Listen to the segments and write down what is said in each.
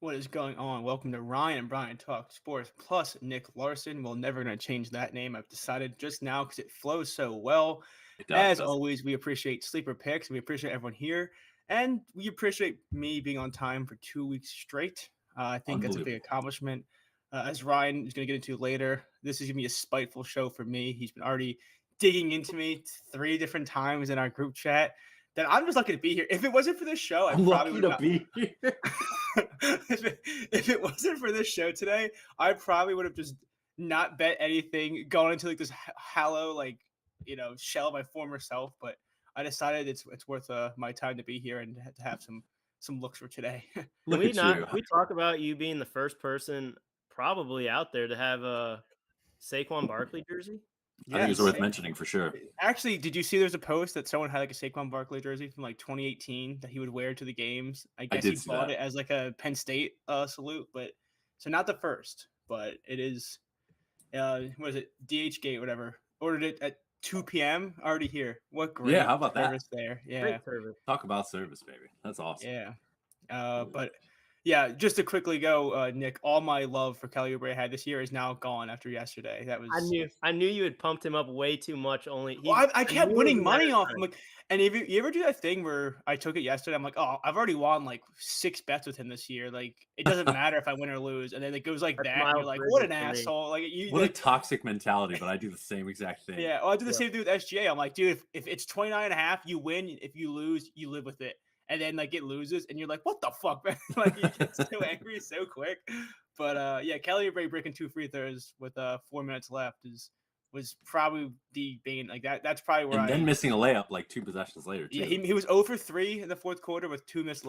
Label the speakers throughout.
Speaker 1: What is going on? Welcome to Ryan and Brian Talk Sports plus Nick Larson. We're never going to change that name. I've decided just now because it flows so well.
Speaker 2: It does,
Speaker 1: As
Speaker 2: doesn't
Speaker 1: always, we appreciate sleeper picks. We appreciate everyone here. And we appreciate me being on time for 2 weeks straight. I
Speaker 2: it?
Speaker 1: think that's a big
Speaker 2: Unbelievable.
Speaker 1: accomplishment. As Ryan is going to get into later, this is going to be a spiteful show for me. He's been already digging into me 3 different times in our group chat that I'm just lucky to be here. If it wasn't for this show, I
Speaker 2: I'm
Speaker 1: probably
Speaker 2: lucky
Speaker 1: would
Speaker 2: to
Speaker 1: have
Speaker 2: be here.
Speaker 1: if it wasn't for this show today, I probably would have just not bet anything, going into like this hollow, like shell of my former self. But I decided it's worth my time to be here and to have some looks for today.
Speaker 3: Can
Speaker 2: Look
Speaker 3: we
Speaker 2: at
Speaker 3: not
Speaker 2: you.
Speaker 3: can we talk about you being the first person probably out there to have a Saquon Barkley jersey?
Speaker 2: I think it's
Speaker 1: Yes.
Speaker 2: worth mentioning for sure.
Speaker 1: Actually, did you see there's a post that someone had like a Saquon Barkley jersey from like 2018 that he would wear to the games? I
Speaker 2: I
Speaker 1: guess he
Speaker 2: did see
Speaker 1: bought
Speaker 2: that.
Speaker 1: it as like a Penn State salute, but so not the first, but it is what is it? DH Gate, whatever. Ordered it at 2 p.m. Already here. What
Speaker 2: Yeah,
Speaker 1: great
Speaker 2: how about that?
Speaker 1: service there. Yeah.
Speaker 3: Great service.
Speaker 2: Talk about service, baby. That's awesome.
Speaker 1: Yeah. But yeah, just to quickly go, Nick, all my love for Kelly Oubre I had this year is now gone after yesterday. That
Speaker 3: I
Speaker 1: was
Speaker 3: knew I knew you had pumped him up way too much. Only
Speaker 1: well, I
Speaker 3: I
Speaker 1: kept
Speaker 3: knew it was
Speaker 1: winning
Speaker 3: a matter
Speaker 1: money
Speaker 3: of
Speaker 1: off him.
Speaker 3: time.
Speaker 1: Like, and if you ever do that thing where I took it yesterday, I'm like, oh, I've already won like 6 bets with him this year. Like, it doesn't matter if I win or lose. And then it goes like
Speaker 3: That's
Speaker 1: that, and you're
Speaker 3: Miles
Speaker 1: like, what
Speaker 3: Bridges
Speaker 1: an
Speaker 3: for me.
Speaker 1: asshole! Like, you
Speaker 2: What a
Speaker 1: like,
Speaker 2: toxic mentality, but I do the same exact thing.
Speaker 1: yeah. Well, I do the
Speaker 3: Yeah.
Speaker 1: same thing with SGA. I'm like, dude, if it's 29 and a half, you win. If you lose, you live with it. And then like it loses, and you're like, what the fuck, man? Like you get so angry so quick. But yeah, Kelly Oubre breaking 2 free throws with 4 minutes left was probably the bane. Like that's probably where
Speaker 2: And then
Speaker 1: I
Speaker 2: missing a layup like 2 possessions later, too.
Speaker 1: yeah, he was 0 for 3 in the fourth quarter with 2 missed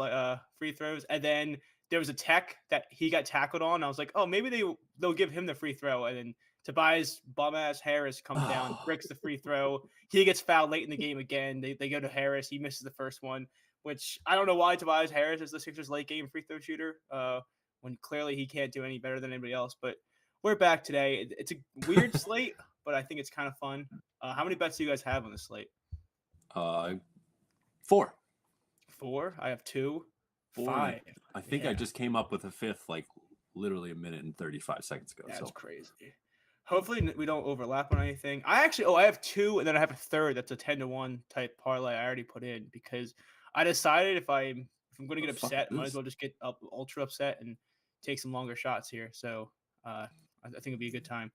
Speaker 1: free throws, and then there was a tech that he got tackled on. I was like, oh, maybe they'll give him the free throw, and then Tobias bum ass Harris comes down, bricks the free throw. He gets fouled late in the game again. They go to Harris. He misses the first one, which I don't know why Tobias Harris is the Sixers' late game free throw shooter. When clearly he can't do any better than anybody else. But we're back today. It's a weird slate, but I think it's kind of fun. How many bets do you guys have on the slate?
Speaker 2: 4.
Speaker 1: 4. I have 2.
Speaker 2: 4.
Speaker 1: 5.
Speaker 2: I think I just came up with a 5th like literally a minute and 35 seconds ago.
Speaker 1: That's
Speaker 2: So
Speaker 1: crazy. Hopefully we don't overlap on anything. I have 2, and then I have a third that's a 10-1 type parlay I already put in because I decided if I'm going to get upset, I might as well just get up ultra upset and take some longer shots here. So I think it'll be a good time.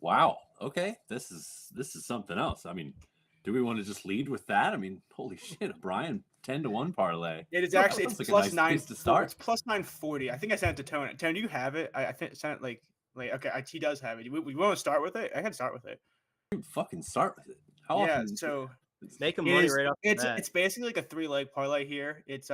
Speaker 2: wow. Okay. This is something else. I mean, do we want to just lead with that? I mean, holy shit, Brian, 10-1 parlay.
Speaker 1: It is
Speaker 2: That
Speaker 1: actually
Speaker 2: sounds
Speaker 1: it's
Speaker 2: like a
Speaker 1: plus
Speaker 2: nice
Speaker 1: 9.
Speaker 2: place to start.
Speaker 1: It's plus 940. I think I sent it to Tone. Tone, do you have it? I think sent it like okay. IT does have it. We want to start with it. I can start with it.
Speaker 2: Dude, fucking start with it. How
Speaker 1: Yeah.
Speaker 2: often?
Speaker 1: So
Speaker 3: Making
Speaker 1: it
Speaker 3: money
Speaker 1: is,
Speaker 3: right off the
Speaker 1: it's
Speaker 3: bat.
Speaker 1: it's basically like a 3-leg parlay here. It's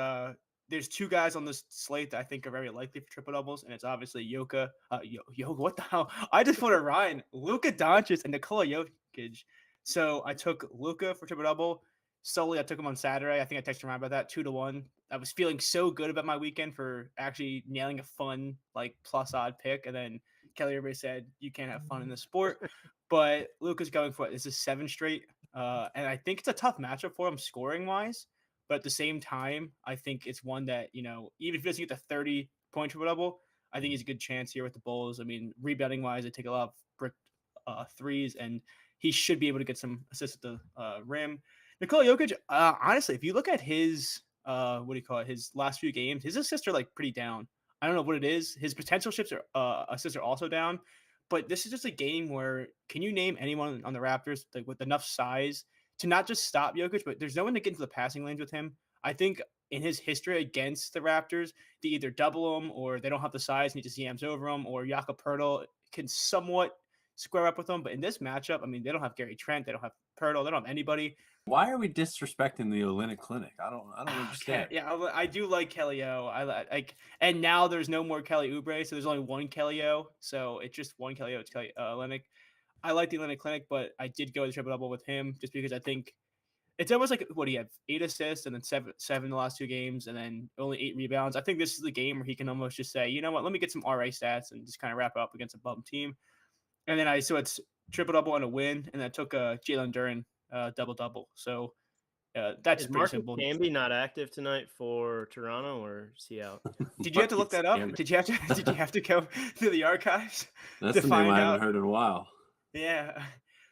Speaker 1: there's 2 guys on this slate that I think are very likely for triple doubles, and it's obviously Yoka. Yoka, what the hell? I just put a Ryan, Luka Doncic, and Nikola Jokic. So I took Luka for triple double. Solely, I took him on Saturday. I think I texted Ryan about that 2-1. I was feeling so good about my weekend for actually nailing a fun like plus odd pick, and then Kelly Oubre said you can't have fun in this sport. But Luka's going for it. This is 7 straight. And I think it's a tough matchup for him scoring wise. But at the same time, I think it's one that, even if he doesn't get the 30-point triple double, I think he's a good chance here with the Bulls. I mean, rebounding wise, they take a lot of brick threes, and he should be able to get some assists at the rim. Nikola Jokic, honestly, if you look at his, his last few games, his assists are like pretty down. I don't know what it is. His potential assists are also down. But this is just a game where can you name anyone on the Raptors like with enough size to not just stop Jokic, but there's no one to get into the passing lanes with him. I think in his history against the Raptors, they either double him or they don't have the size and he just yams over him, or Jakob Poeltl can somewhat square up with them. But in this matchup, I mean, they don't have Gary Trent, they don't have Poeltl, they don't have anybody.
Speaker 2: Why are we disrespecting the Olynyk Clinic? I don't understand.
Speaker 1: Yeah, I do like Kelly O. I like, and now there's no more Kelly Oubre, so there's only one Kelly O. So it's just one Kelly O. It's Kelly Olynyk. I like the Atlanta Clinic, but I did go the triple double with him just because I think it's almost like what he had 8 assists and then seven the last 2 games and then only 8 rebounds. I think this is the game where he can almost just say, you know what, let me get some RA stats and just kind of wrap up against a bum team. And then so it's triple double and a win, and I took Jalen Duren double double. So That's
Speaker 3: Is
Speaker 1: pretty
Speaker 3: Marcus
Speaker 1: simple.
Speaker 3: Camby not active tonight for Toronto, or is he out?
Speaker 1: Did you have to look
Speaker 2: Marcus
Speaker 1: that up?
Speaker 2: Camby.
Speaker 1: Did you have to did you have to go through the archives
Speaker 2: That's
Speaker 1: to
Speaker 2: the name
Speaker 1: find
Speaker 2: I haven't
Speaker 1: out?
Speaker 2: heard in a while.
Speaker 1: Yeah.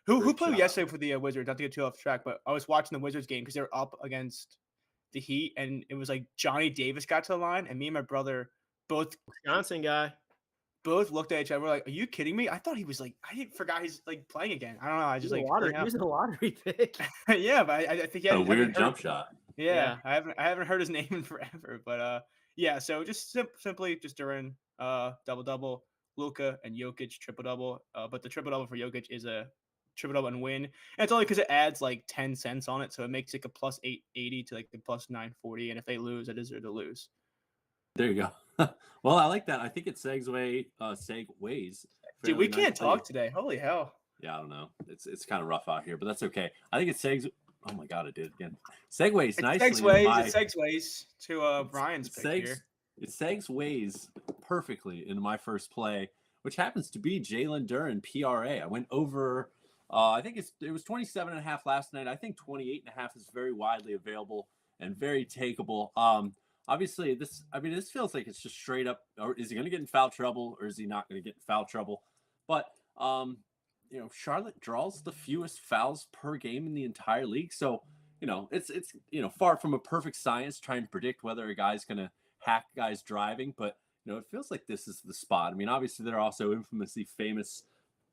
Speaker 1: Who
Speaker 2: Great
Speaker 1: played
Speaker 2: job.
Speaker 1: yesterday for the Wizards? Not to get too off track, but I was watching the Wizards game because they were up against the Heat, and it was like Johnny Davis got to the line, and me and my brother both
Speaker 3: Wisconsin guy.
Speaker 1: looked at each other. We're like, "Are you kidding me?" I thought he was like, forgot he's like playing again. I don't know. I
Speaker 3: He
Speaker 1: just
Speaker 3: was a
Speaker 1: like,
Speaker 3: lottery,
Speaker 1: yeah,
Speaker 3: he was a lottery pick.
Speaker 1: yeah, but I think
Speaker 2: A
Speaker 1: I
Speaker 2: weird
Speaker 1: haven't
Speaker 2: jump
Speaker 1: heard.
Speaker 2: shot.
Speaker 1: Yeah, I haven't heard his name in forever, but yeah. So just simply just during double double, Luka and Jokic triple double. But the triple double for Jokic is a triple double and win, and it's only because it adds like 10 cents on it, so it makes it a plus 880 to like the plus 940, and if they lose, it is to lose.
Speaker 2: There you go. Well, I like that. I think it segues.
Speaker 1: Dude, we can't
Speaker 2: nicely.
Speaker 1: talk today. Holy hell!
Speaker 2: Yeah, I don't know. It's kind of rough out here, but that's okay. I think it segues. Oh my god, I did it again. Segues nicely.
Speaker 1: It segues to Brian's pick here.
Speaker 2: It segues perfectly into my first play, which happens to be Jalen Duren PRA. I went over. I think it was 27.5 last night. I think 28.5 is very widely available and very takeable. Obviously, this feels like it's just straight up. Or is he going to get in foul trouble, or is he not going to get in foul trouble? But Charlotte draws the fewest fouls per game in the entire league. So, it's far from a perfect science trying to predict whether a guy's going to hack guys driving, but it feels like this is the spot. I mean, obviously they're also infamously famous.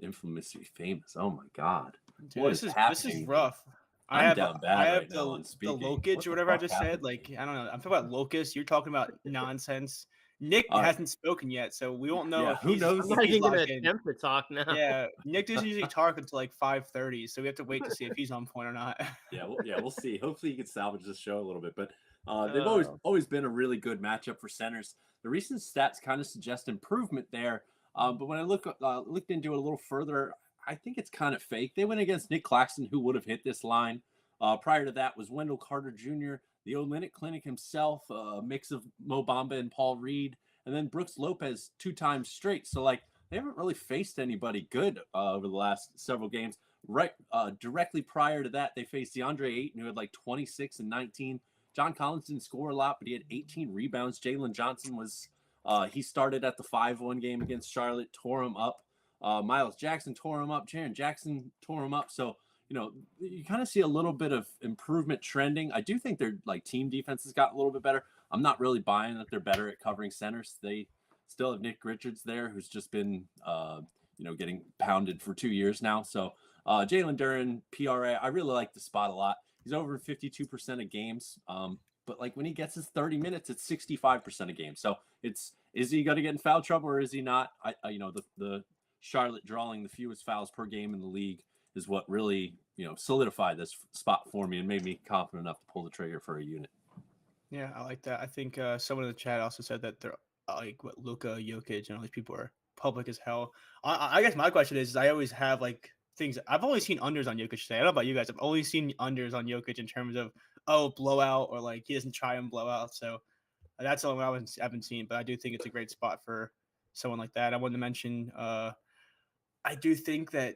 Speaker 2: Oh my God.
Speaker 1: Dude,
Speaker 2: What
Speaker 1: this is
Speaker 2: happening?
Speaker 1: rough.
Speaker 2: I'm
Speaker 1: I have
Speaker 2: down bad right
Speaker 1: the
Speaker 2: now on speaking.
Speaker 1: Lokage
Speaker 2: What
Speaker 1: or
Speaker 2: the
Speaker 1: whatever I
Speaker 2: fuck
Speaker 1: just
Speaker 2: happened?
Speaker 1: said. Like, I don't know. I'm talking about Locust. You're talking about nonsense. Nick
Speaker 2: All right.
Speaker 1: hasn't spoken yet, so we won't know
Speaker 2: Yeah,
Speaker 1: if
Speaker 2: who
Speaker 1: he's
Speaker 2: knows?
Speaker 3: I'm
Speaker 1: if
Speaker 3: not
Speaker 1: he's
Speaker 3: even gonna
Speaker 1: locked in.
Speaker 3: attempt to talk now.
Speaker 1: Yeah, Nick doesn't usually talk until like 5:30, so we have to wait to see if he's on point or not.
Speaker 2: We'll see. Hopefully, you can salvage this show a little bit. But they've
Speaker 3: Oh.
Speaker 2: always been a really good matchup for centers. The recent stats kind of suggest improvement there. But when I looked into it a little further, I think it's kind of fake. They went against Nick Claxton, who would have hit this line. Prior to that was Wendell Carter Jr., the Olynyk Clinic himself, a mix of Mo Bamba and Paul Reed, and then Brooks Lopez 2 times straight. So like they haven't really faced anybody good over the last several games. Right, directly prior to that, they faced DeAndre Ayton, who had like 26 and 19. John Collins didn't score a lot, but he had 18 rebounds. Jalen Johnson he started at the 5-1 game against Charlotte, tore him up. Miles Jackson tore him up. Jaren Jackson tore him up. So, you kind of see a little bit of improvement trending. I do think their team defense has gotten a little bit better. I'm not really buying that they're better at covering centers. They still have Nick Richards there, who's just been, getting pounded for 2 years now. So Jalen Duren, PRA, I really like the spot a lot. He's over 52% of games. But when he gets his 30 minutes, it's 65% of games. So is he going to get in foul trouble or is he not? The Charlotte drawing the fewest fouls per game in the league is what really, solidified this spot for me and made me confident enough to pull the trigger for a unit.
Speaker 1: Yeah, I like that. I think someone in the chat also said that they're Luka, Jokic, and all these people are public as hell. I guess my question is I always have things. I've only seen unders on Jokic today. I don't know about you guys. I've only seen unders on Jokic in terms of blowout or he doesn't try and blow out. So that's all I haven't seen. But I do think it's a great spot for someone like that. I wanted to mention. I do think that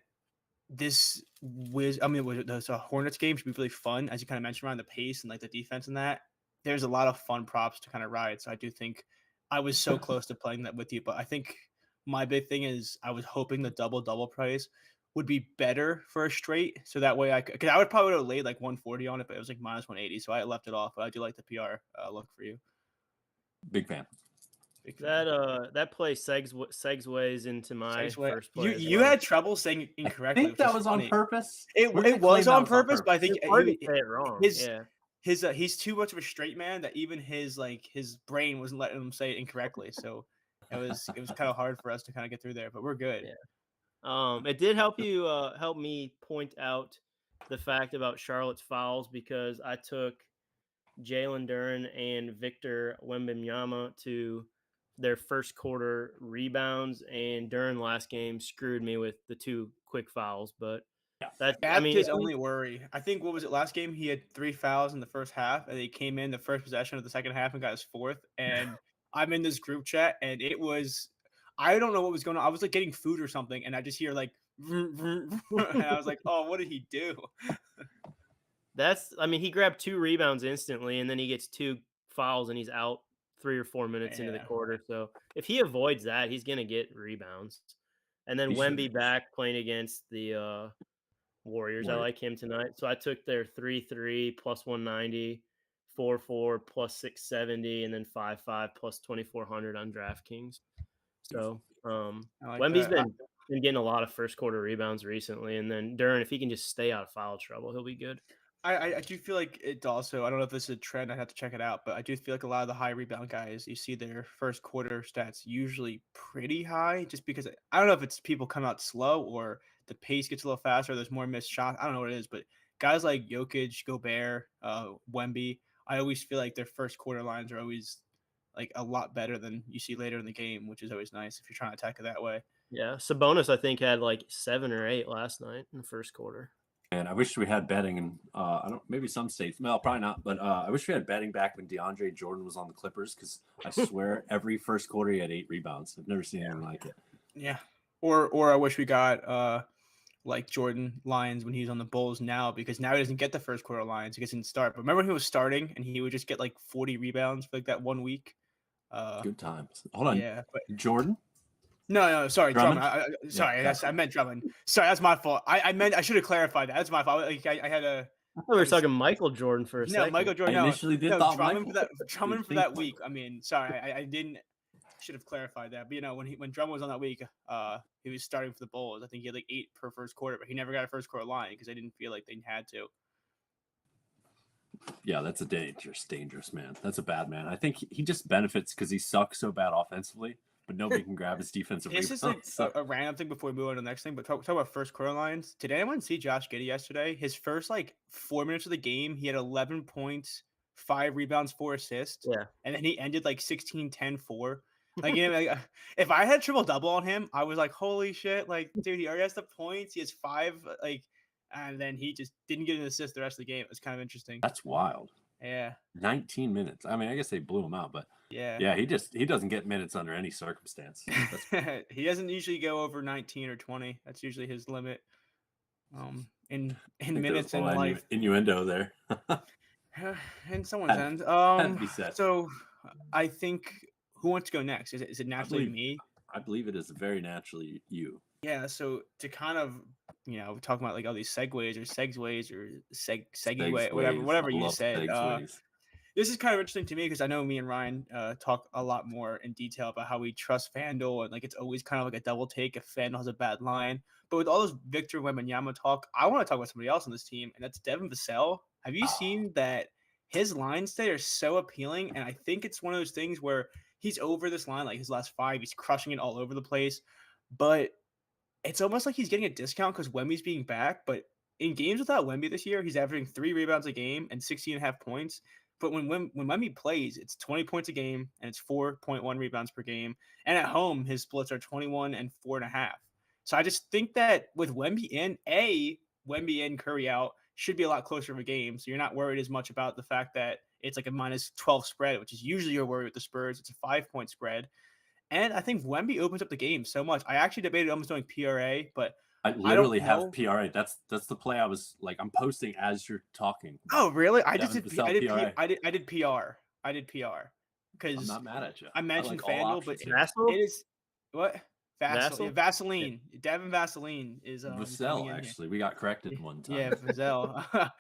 Speaker 1: this the Hornets game should be really fun, as you kind of mentioned, around the pace and the defense and that. There's a lot of fun props to kind of ride. So I do think I was so close to playing that with you, but I think my big thing is I was hoping the double price would be better for a straight. So that way because I would probably have laid 140 on it, but it was minus 180. So I left it off, but I do like the PR look for you.
Speaker 2: Big fan.
Speaker 3: That play segues into my first play.
Speaker 1: You had trouble saying it incorrectly.
Speaker 2: I think that was
Speaker 1: funny.
Speaker 2: on purpose.
Speaker 1: It was on purpose, but I think
Speaker 3: it's hard to say it wrong.
Speaker 1: He's too much of a straight man that even his brain wasn't letting him say it incorrectly. So it was kind of hard for us to kind of get through there, but we're good.
Speaker 3: Yeah. It did help me point out the fact about Charlotte's fouls because I took Jalen Duren and Victor Wembanyama to their first quarter rebounds, and Duren last game screwed me with the 2 quick fouls. But that's
Speaker 1: his only worry. I think what was it last game? He had 3 fouls in the first half, and he came in the first possession of the second half and got his 4th. And I'm in this group chat, and it was I don't know what was going on. I was getting food or something, and I just hear vroom, vroom, vroom, and I was like, "Oh, what did he do?"
Speaker 3: I mean, he grabbed 2 rebounds instantly, and then he gets 2 fouls, and he's out 3 or 4 minutes into the
Speaker 1: Yeah.
Speaker 3: quarter. So if he avoids that, he's gonna get rebounds. And then
Speaker 2: He should.
Speaker 3: Wemby back playing against the Warriors. I
Speaker 2: Warriors.
Speaker 3: like him tonight. So I took their 3-3 plus 190, 4-4 plus 670, and then 5-5 plus 2400 on DraftKings. So
Speaker 1: I like
Speaker 3: Wemby's
Speaker 1: that.
Speaker 3: been getting a lot of first quarter rebounds recently, and then Duren, if he can just stay out of foul trouble, he'll be good.
Speaker 1: I do feel like it also, I don't know if this is a trend, I'd have to check it out, but I do feel like a lot of the high rebound guys, you see their first quarter stats usually pretty high, just because I don't know if it's people come out slow or the pace gets a little faster, there's more missed shots. I don't know what it is, but guys like Jokic, Gobert, Wemby, I always feel like their first quarter lines are always like a lot better than you see later in the game, which is always nice if you're trying to attack it that way.
Speaker 3: Yeah, Sabonis I think had like 7 or 8 last night in the first quarter.
Speaker 2: And I wish we had betting, and I don't, maybe some states, well, probably not, but I wish we had betting back when DeAndre Jordan was on the Clippers, because I swear every first quarter he had 8 rebounds. I've never seen anything like it.
Speaker 1: Yeah. Or I wish we got like Jordan Lyons when he's on the Bulls now, because now he doesn't get the first quarter lines. He doesn't start. But remember when he was starting and he would just get like 40 rebounds for like that 1 week?
Speaker 2: Good times. Hold on.
Speaker 1: Yeah. But
Speaker 2: Jordan?
Speaker 1: no, sorry,
Speaker 2: Drummond?
Speaker 1: Sorry,
Speaker 2: Yeah,
Speaker 1: I meant Drummond. Sorry, that's my fault. I should have clarified that. That's my fault. Like, I had a
Speaker 3: I thought we were talking Michael Jordan for a
Speaker 1: no
Speaker 3: second.
Speaker 1: Michael Jordan.
Speaker 2: I
Speaker 1: No,
Speaker 2: initially did
Speaker 1: no
Speaker 2: thought
Speaker 1: Drummond
Speaker 2: Michael.
Speaker 1: Drummond for that week. I mean, sorry, I didn't. Should have clarified that. But when Drummond was on that week, he was starting for the Bulls. I think he had like 8 per first quarter, but he never got a first quarter line because they didn't feel like they had to.
Speaker 2: Yeah, that's a dangerous man. That's a bad man. I think he just benefits because he sucks so bad offensively, but nobody can grab his defensive
Speaker 1: This
Speaker 2: rebounds.
Speaker 1: is a random thing before we move on to the next thing, but talk about first quarter lines. Did anyone see Josh Giddey yesterday? His first like 4 minutes of the game, he had 11 points, 5 rebounds, 4 assists.
Speaker 3: Yeah.
Speaker 1: And then he ended like 16, 10, 4. Like, if I had triple double on him, I was like, holy shit. Like, dude, he already has the points. He has 5, like, and then he just didn't get an assist the rest of the game. It was kind of interesting.
Speaker 2: That's wild.
Speaker 1: Yeah.
Speaker 2: 19 minutes. I mean, I guess they blew him out, but yeah, he doesn't get minutes under any circumstance.
Speaker 1: He doesn't usually go over 19 or 20. That's usually his limit. In minutes in life.
Speaker 2: Innuendo there.
Speaker 1: In someone's end.
Speaker 2: Had to be said.
Speaker 1: So I think, who wants to go next? Is it naturally me?
Speaker 2: I believe it is very naturally you.
Speaker 1: Yeah. So to kind of talking about like all these segues or segue, whatever you said. This is kind of interesting to me because I know me and Ryan talk a lot more in detail about how we trust FanDuel, and like it's always kind of like a double take if FanDuel has a bad line. But with all this Victor Wembanyama talk, I want to talk about somebody else on this team, and that's Devin Vassell. Have you seen that his lines today are so appealing? And I think it's one of those things where he's over this line, like his last 5, he's crushing it all over the place. But it's almost like he's getting a discount because Wemby's being back. But in games without Wemby this year, he's averaging 3 rebounds a game and 16.5 points. But when Wemby plays, it's 20 points a game and it's 4.1 rebounds per game. And at home, his splits are 21 and 4.5. So I just think that with Wemby in, Wemby in, Curry out, should be a lot closer of a game. So you're not worried as much about the fact that it's like a minus 12 spread, which is usually your worry with the Spurs. It's a 5-point spread. And I think Wemby opens up the game so much. I actually debated almost doing PRA, but
Speaker 2: I literally have PRA. That's the play I was like, I'm posting as you're talking.
Speaker 1: Oh, really? I did PR because
Speaker 2: I'm not mad at you.
Speaker 1: I mentioned
Speaker 2: like
Speaker 1: FanDuel, but
Speaker 3: Vassell?
Speaker 1: it is what?
Speaker 3: Vassell?
Speaker 1: Yeah, Vaseline. Yeah. Devin Vaseline is
Speaker 2: Vassell, actually. We got corrected one time.
Speaker 1: Yeah, Vassell.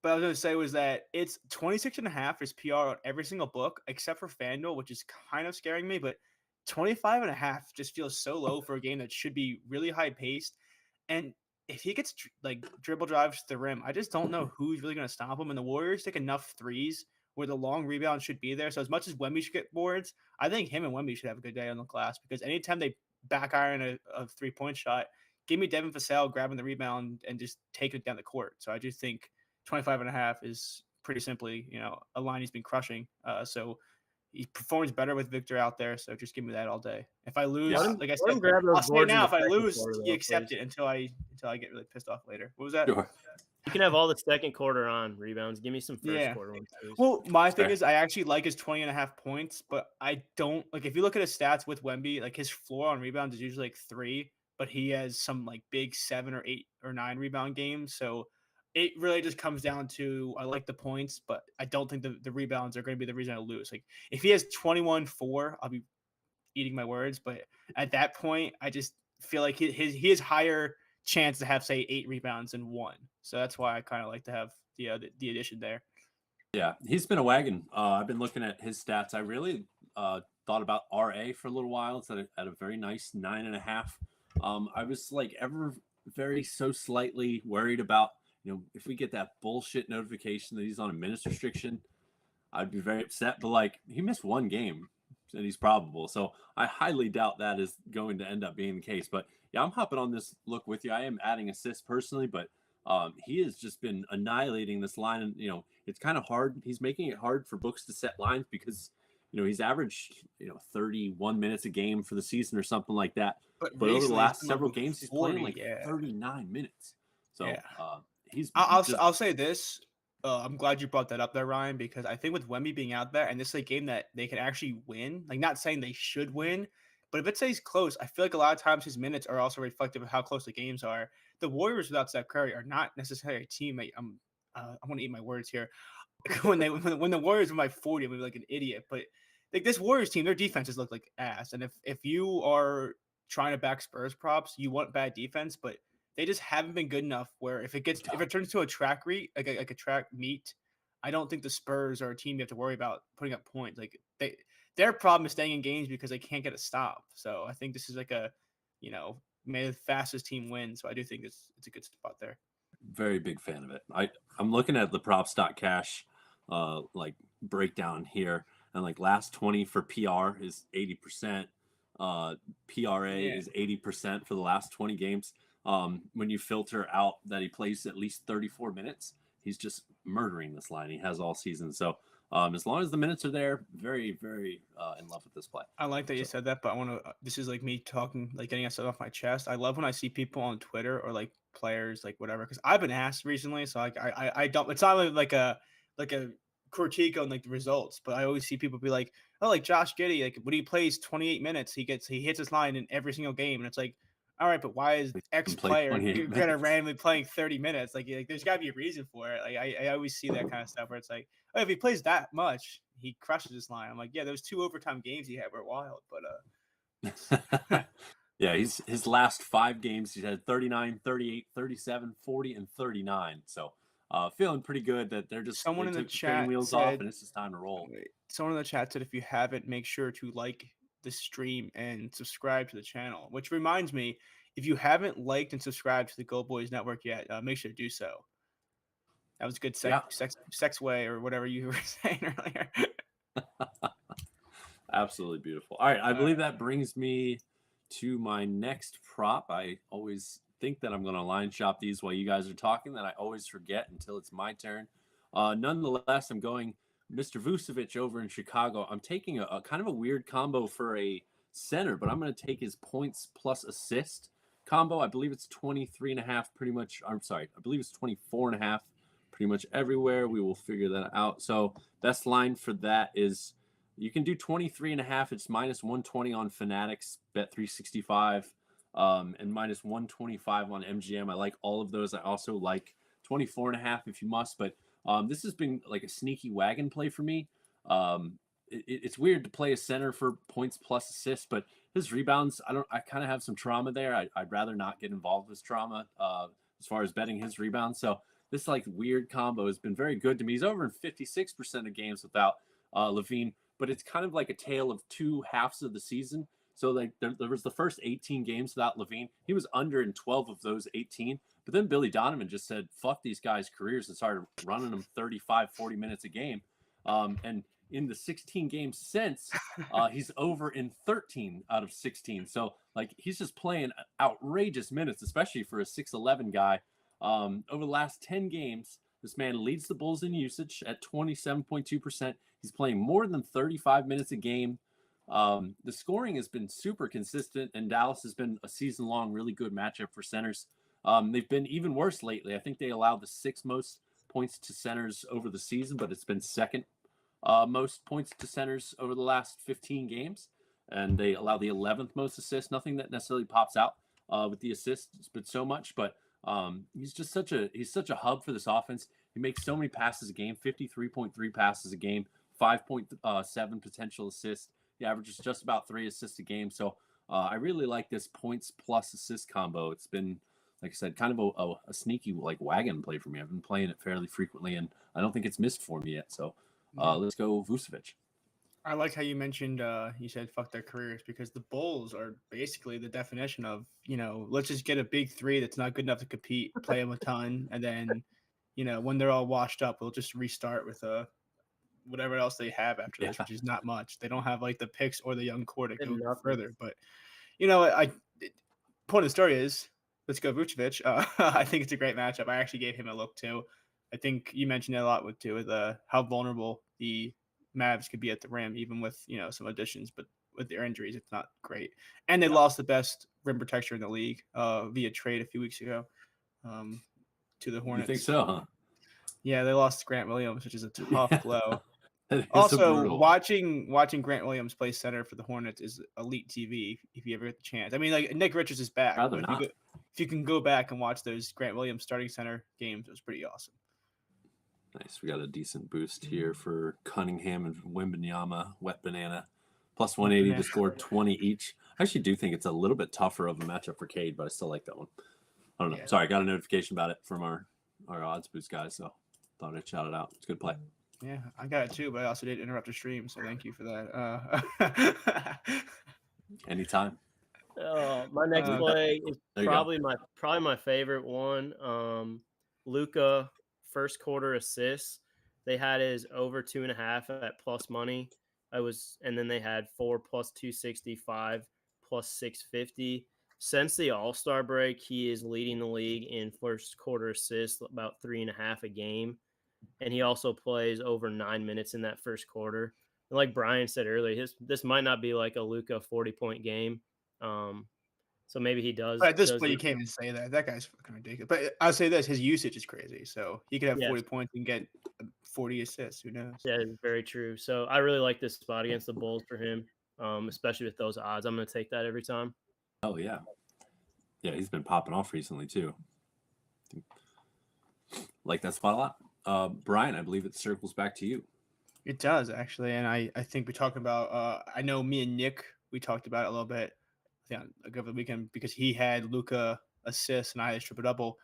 Speaker 1: But I was going to say was that it's 26.5 is PR on every single book except for FanDuel, which is kind of scaring me. But 25.5 just feels so low for a game that should be really high paced. And if he gets like dribble drives to the rim, I just don't know who's really going to stop him. And the Warriors take enough threes where the long rebound should be there. So as much as Wemby should get boards, I think him and Wemby should have a good day on the glass because anytime they back iron a 3-point shot, give me Devin Vassell grabbing the rebound and just take it down the court. So I just think 25.5 is pretty simply, a line he's been crushing. So he performs better with Victor out there. So just give me that all day. If I lose, like I said, I'll say it now. If I lose, you accept it until I get really pissed off later. What was that?
Speaker 2: Sure.
Speaker 3: You can have all the second quarter on rebounds. Give me some first quarter ones. Please.
Speaker 1: Well, my thing is I actually like his 20.5 points, but I don't like if you look at his stats with Wemby, like his floor on rebounds is usually like 3, but he has some like big 7 or 8 or 9 rebound games. So it really just comes down to I like the points, but I don't think the rebounds are going to be the reason I lose. Like if he has 21-4, I'll be eating my words. But at that point, I just feel like he has higher chance to have say 8 rebounds than 1. So that's why I kind of like to have the addition there.
Speaker 2: Yeah, he's been a wagon. I've been looking at his stats. I really thought about RA for a little while. It's at a very nice 9.5. I was like ever very so slightly worried about, if we get that bullshit notification that he's on a minutes restriction, I'd be very upset. But like he missed 1 game and he's probable. So I highly doubt that is going to end up being the case. But yeah, I'm hopping on this look with you. I am adding assists personally, but he has just been annihilating this line. And, it's kind of hard. He's making it hard for books to set lines because, he's averaged, 31 minutes a game for the season or something like that. But over the last several games, he's playing like 39 minutes. So
Speaker 1: yeah.
Speaker 2: I'll
Speaker 1: say this. I'm glad you brought that up there, Ryan, because I think with Wemby being out there and this is a game that they can actually win, like not saying they should win, but if it stays close, I feel like a lot of times his minutes are also reflective of how close the games are. The Warriors without Steph Curry are not necessarily a teammate. I'm going to eat my words here. when the Warriors were by 40, I'm gonna be like an idiot. But like this Warriors team, their defenses look like ass. And if you are trying to back Spurs props, you want bad defense, but they just haven't been good enough where if it turns into a track meet, like a track meet, I don't think the Spurs are a team you have to worry about putting up points. Like their problem is staying in games because they can't get a stop. So I think this is like a, may the fastest team win. So I do think it's a good spot there.
Speaker 2: Very big fan of it. I'm looking at the props.cash like breakdown here, and like last 20 for PR is 80%. PRA is 80% for the last 20 games. When you filter out that he plays at least 34 minutes, he's just murdering this line. He has all season. So as long as the minutes are there, very, very in love with this play.
Speaker 1: I like that you said that, but I want to. This is like me talking, like getting stuff off my chest. I love when I see people on Twitter or like players, like whatever, because I've been asked recently. So like I don't. It's not like a critique on like the results, but I always see people be like, oh, like Josh Giddey, like when he plays 28 minutes, he hits his line in every single game, and it's like, all right, but why is X player kind of randomly playing 30 minutes? Like there's got to be a reason for it. Like I always see that kind of stuff where it's like, oh, if he plays that much, he crushes his line. I'm like, yeah, those 2 overtime games he had were wild, but
Speaker 2: yeah, his last 5 games, he's had 39, 38, 37, 40, and 39. So feeling pretty good that they're just
Speaker 1: someone in the chat
Speaker 2: wheels
Speaker 1: said,
Speaker 2: off and it's just time to roll.
Speaker 1: Someone in the chat said if you haven't, make sure to like the stream and subscribe to the channel. Which reminds me, if you haven't liked and subscribed to the GoldBoys Network yet, make sure to do so. That was a good sex way or whatever you were saying earlier.
Speaker 2: Absolutely beautiful. All right, I believe that brings me to my next prop. I always think that I'm going to line shop these while you guys are talking, that I always forget until it's my turn. Nonetheless, I'm going Mr. Vucevic over in Chicago. I'm taking a kind of a weird combo for a center, but I'm going to take his points plus assist combo. I believe it's 23.5 pretty much. I'm sorry. I believe it's 24.5 pretty much everywhere. We will figure that out. So best line for that is you can do 23.5. It's minus 120 on Fanatics, Bet 365, and minus 125 on MGM. I like all of those. I also like 24.5 if you must, but this has been like a sneaky wagon play for me. It's weird to play a center for points plus assists, but his rebounds, I kind of have some trauma there. I'd rather not get involved with trauma as far as betting his rebounds. So this like weird combo has been very good to me. He's over in 56% of games without Levine, but it's kind of like a tale of 2 halves of the season. So like there was the first 18 games without Levine. He was under in 12 of those 18. But then Billy Donovan just said, fuck these guys' careers and started running them 35, 40 minutes a game. And in the 16 games since, he's over in 13 out of 16. So like he's just playing outrageous minutes, especially for a 6'11 guy. Over the last 10 games, this man leads the Bulls in usage at 27.2%. He's playing more than 35 minutes a game. The scoring has been super consistent, and Dallas has been a season-long really good matchup for centers. They've been even worse lately. I think they allow the 6th most points to centers over the season, but it's been 2nd most points to centers over the last 15 games, and they allow the 11th most assists. Nothing that necessarily pops out with the assists, but so much. But He's just such a hub for this offense. He makes so many passes a game, 53.3 passes a game, 5.7 potential assists. He averages just about 3 assists a game. So I really like this points plus assist combo. It's been, like I said, kind of a sneaky like wagon play for me. I've been playing it fairly frequently, and I don't think it's missed for me yet. So let's go Vucevic.
Speaker 1: I like how you mentioned you said fuck their careers, because the Bulls are basically the definition of, let's just get a big three that's not good enough to compete, play them a ton, and then when they're all washed up, we'll just restart with whatever else they have after this, which is not much. They don't have like the picks or the young core to go further. But point of the story is, let's go Vucevic. I think it's a great matchup. I actually gave him a look too. I think you mentioned it a lot with how vulnerable the Mavs could be at the rim, even with some additions, but with their injuries, it's not great. And they lost the best rim protector in the league via trade a few weeks ago to the Hornets.
Speaker 2: You think so, huh?
Speaker 1: Yeah, they lost Grant Williams, which is a tough blow. Also, watching Grant Williams play center for the Hornets is elite TV if you ever get the chance. I mean, like, Nick Richards is back.
Speaker 2: Rather not.
Speaker 1: If you can go back and watch those Grant Williams starting center games, it was pretty awesome.
Speaker 2: Nice. We got a decent boost here for Cunningham and Wembanyama, Wet Banana. Plus 180 to score 20 each. I actually do think it's a little bit tougher of a matchup for Cade, but I still like that one. I don't know. Yeah. Sorry, I got a notification about it from our odds boost guys, so thought I'd shout it out. It's a good play.
Speaker 1: Yeah, I got it too, but I also did interrupt the stream, so thank you for that.
Speaker 2: Anytime.
Speaker 3: My next play is probably my favorite one. Luka, first quarter assists. They had his over 2.5 at plus money. And then they had 4 plus 265 plus 650. Since the All-Star break, he is leading the league in first quarter assists, about 3.5 a game. And he also plays over 9 minutes in that first quarter. And like Brian said earlier, this might not be like a Luka 40-point game. So maybe he does.
Speaker 1: But at this point, you can't even say that. That guy's fucking ridiculous. But I'll say this: his usage is crazy. So he could have 40 points and get 40 assists. Who knows?
Speaker 3: Yeah, very true. So I really like this spot against the Bulls for him, especially with those odds. I'm going to take that every time.
Speaker 2: Oh, yeah. Yeah, he's been popping off recently, too. Like that spot a lot. Brian, I believe it circles back to you.
Speaker 1: It does, actually. And I think we talked about I know me and Nick, we talked about it a little bit over the weekend, because he had Luka assists and I had triple-double.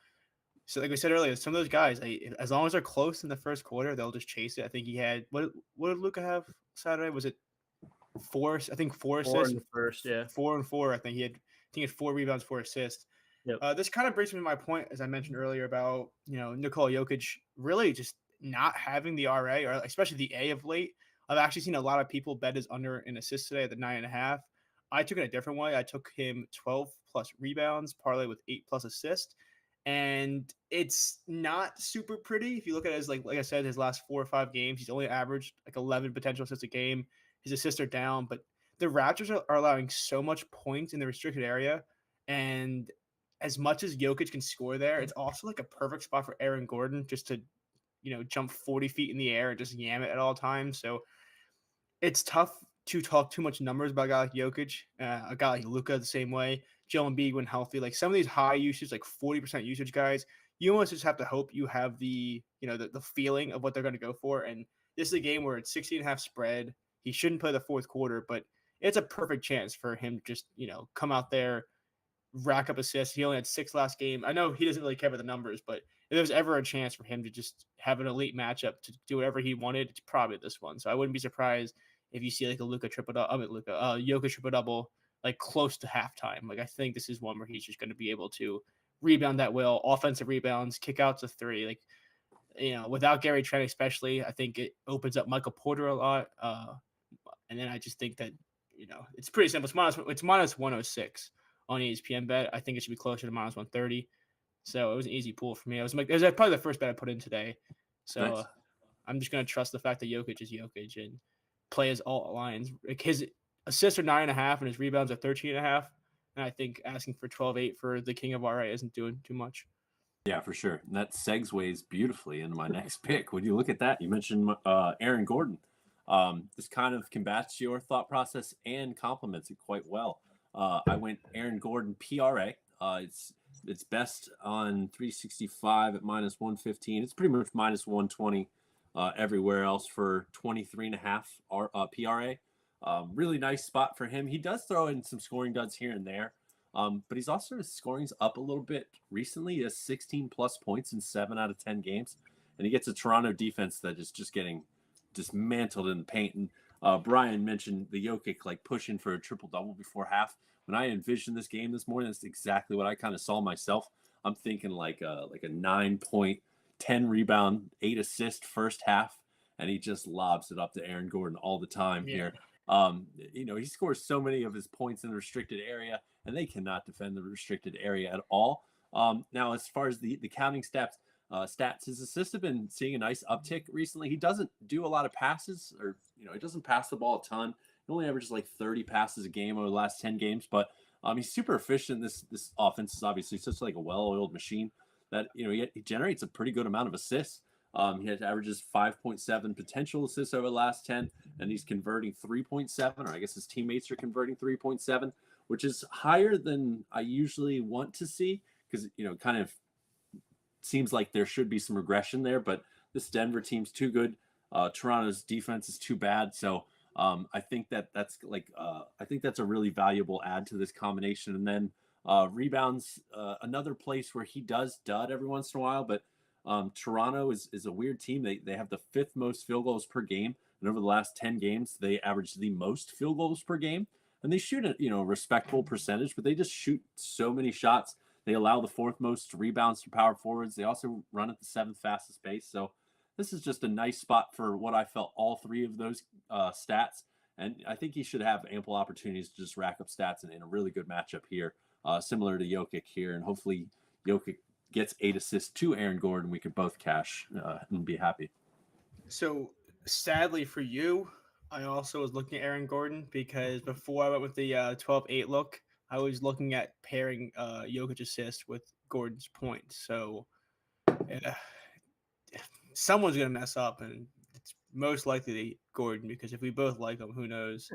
Speaker 1: So like we said earlier, some of those guys, as long as they're close in the first quarter, they'll just chase it. I think he had – what did Luka have Saturday? Was it 4? I think 4 assists.
Speaker 3: 4 in the first, yeah.
Speaker 1: 4 and 4. I think he had 4 rebounds, 4 assists. Yep. This kind of brings me to my point, as I mentioned earlier, about Nikola Jokic really just not having the RA, or especially the A of late. I've actually seen a lot of people bet his under in assists today at the 9.5. I took it a different way. I took him 12 plus rebounds, parlay with 8 plus assists, and it's not super pretty. If you look at it as like I said, his last 4 or 5 games, he's only averaged like 11 potential assists a game. His assists are down, but the Raptors are allowing so much points in the restricted area, and as much as Jokic can score there, it's also like a perfect spot for Aaron Gordon just to, jump 40 feet in the air and just yam it at all times. So it's tough to talk too much numbers about a guy like Jokic, a guy like Luka the same way, Joel Embiid when healthy. Like some of these high usage, like 40% usage guys, you almost just have to hope you have the feeling of what they're going to go for. And this is a game where it's 60.5 spread. He shouldn't play the fourth quarter, but it's a perfect chance for him to just, come out there, rack up assists. He only had 6 last game. I know he doesn't really care about the numbers, but if there's ever a chance for him to just have an elite matchup to do whatever he wanted, it's probably this one. So I wouldn't be surprised if you see like a Jokic triple-double, like close to halftime. Like I think this is one where he's just going to be able to rebound that well, offensive rebounds, kick outs of 3. Like, without Gary Trent especially, I think it opens up Michael Porter a lot. And then I just think that, it's pretty simple. It's minus 106 on ESPN bet. I think it should be closer to minus 130. So it was an easy pool for me. It was probably the first bet I put in today. So nice. I'm just going to trust the fact that Jokic is Jokic and play his alt lines. Like his assists are 9.5 and his rebounds are 13.5. And I think asking for 12.8 for the king of RA isn't doing too much.
Speaker 2: Yeah, for sure. And that segues beautifully into my next pick. When you look at that, you mentioned Aaron Gordon. This kind of combats your thought process and complements it quite well. I went Aaron Gordon PRA. It's It's best on 365 at minus 115. It's pretty much minus 120 everywhere else for 23.5 PRA. Really nice spot for him. He does throw in some scoring duds here and there, but he's also his scoring's up a little bit recently. He has 16 plus points in 7 out of 10 games, and he gets a Toronto defense that is just getting dismantled in the paint. And Brian mentioned the Jokic like pushing for a triple double before half. When I envisioned this game this morning, that's exactly what I kind of saw myself. I'm thinking like a 9-point, 10 rebound, 8 assist first half, and he just lobs it up to Aaron Gordon all the time here. He scores so many of his points in the restricted area, and they cannot defend the restricted area at all. Now, as far as the counting stats, his assists have been seeing a nice uptick recently. He doesn't do a lot of passes, or he doesn't pass the ball a ton. He only averages like 30 passes a game over the last 10 games, but he's super efficient. This offense is obviously such like a well-oiled machine that he generates a pretty good amount of assists. He averages 5.7 potential assists over the last 10, and he's converting 3.7, or I guess his teammates are converting 3.7, which is higher than I usually want to see because kind of seems like there should be some regression there, but this Denver team's too good. Toronto's defense is too bad, so I think that's a really valuable add to this combination. And then rebounds, another place where he does dud every once in a while, but Toronto is a weird team. They have the 5th most field goals per game, and over the last 10 games, they average the most field goals per game. And they shoot a respectable percentage, but they just shoot so many shots. They allow the 4th most rebounds to power forwards. They also run at the 7th fastest pace. So this is just a nice spot for what I felt all 3 of those stats. And I think he should have ample opportunities to just rack up stats in a really good matchup here, similar to Jokic here. And hopefully Jokic gets 8 assists to Aaron Gordon. We could both cash and be happy.
Speaker 1: So sadly for you, I also was looking at Aaron Gordon because before I went with the 12-8 look, I was looking at pairing Jokic assist with Gordon's points. So someone's going to mess up, and it's most likely Gordon because if we both like him, who knows?